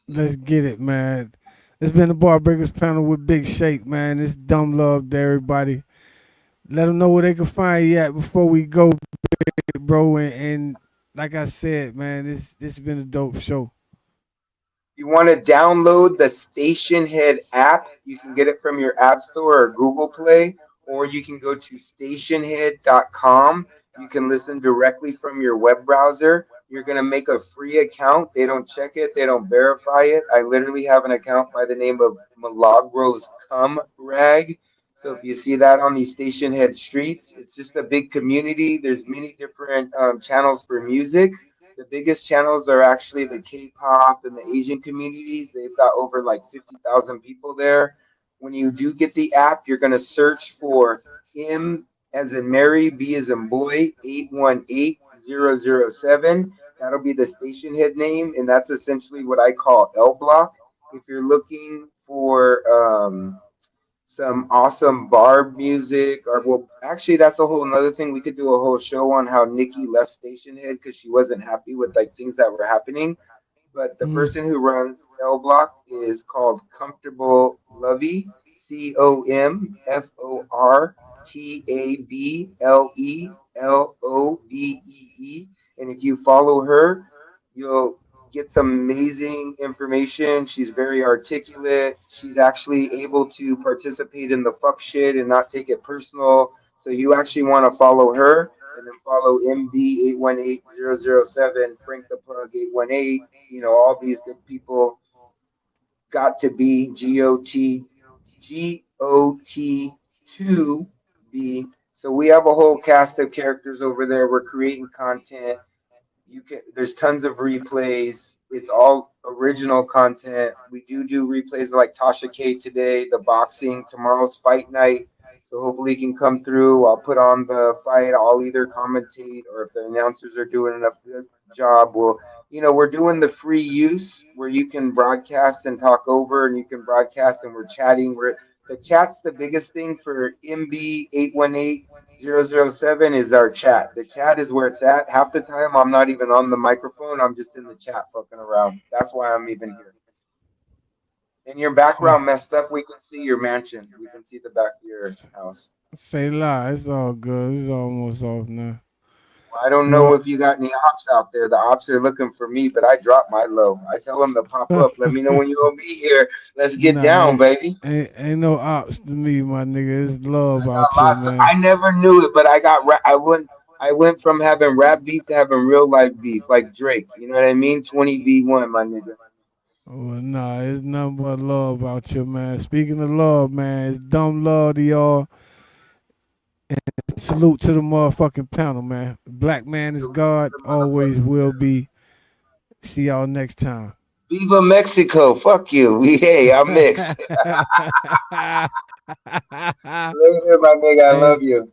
let's get it, man. It's been the Bar Breakers panel with Big Shake, man. It's dumb love to everybody. Let them know where they can find you at before we go, bro. And like I said, man, this has been a dope show. you want to download the Station Head app, you can get it from your App Store or Google Play, or you can go to stationhead.com. You can listen directly from your web browser. You're going to make a free account. They don't check it, they don't verify it. I literally have an account by the name of Milagros Cum Rag. So if you see that on these Station Head streets, it's just a big community. There's many different channels for music. The biggest channels are actually the K-pop and the Asian communities. They've got over like 50,000 people there. When you do get the app, you're going to search for M as in Mary, B as in boy, 818007. That'll be the station head name, and that's essentially what I call L Block. If you're looking for some awesome Barb music, or well, actually, that's a whole another thing. We could do a whole show on how Nikki left Station Head because she wasn't happy with like things that were happening. But the Mm. person who runs L Block is called Comfortable Lovey, ComfortableLovee. And if you follow her, you'll get some amazing information. She's very articulate. She's actually able to participate in the fuck shit and not take it personal. So you actually want to follow her and then follow MD 818007, Frank the Plug 818. You know, all these good people. Got to Be GOT2B. So we have a whole cast of characters over there. We're creating content. You can there's tons of replays. It's all original content. We do replays like Tasha K today, the boxing, tomorrow's fight night. So hopefully you can come through. I'll put on the fight. I'll either commentate or if the announcers are doing enough good job, we're doing the free use where you can broadcast and talk over and you can broadcast and we're chatting. The chat's the biggest thing for MB 818007 is our chat. The chat is where it's at. Half the time I'm not even on the microphone. I'm just in the chat fucking around. That's why I'm even here. And your background messed up. We can see your mansion. We can see the back of your house. Say lie. It's all good. It's almost off now. I don't know if you got any ops out there. The ops are looking for me, but I dropped my low. I tell them to pop up. Let me know when you're gonna be here. Let's get down, baby. Ain't no ops to me, my nigga. It's love out here, man. I never knew it, but I went from having rap beef to having real life beef, like Drake. You know what I mean? 20v1, my nigga. Well, nah, it's nothing but love out here, man. Speaking of love, man, it's dumb love to y'all. And salute to the motherfucking panel, man. Black man is God, always will be. See y'all next time. Viva Mexico. Fuck you. Hey, I'm mixed. Later, my nigga. I love you.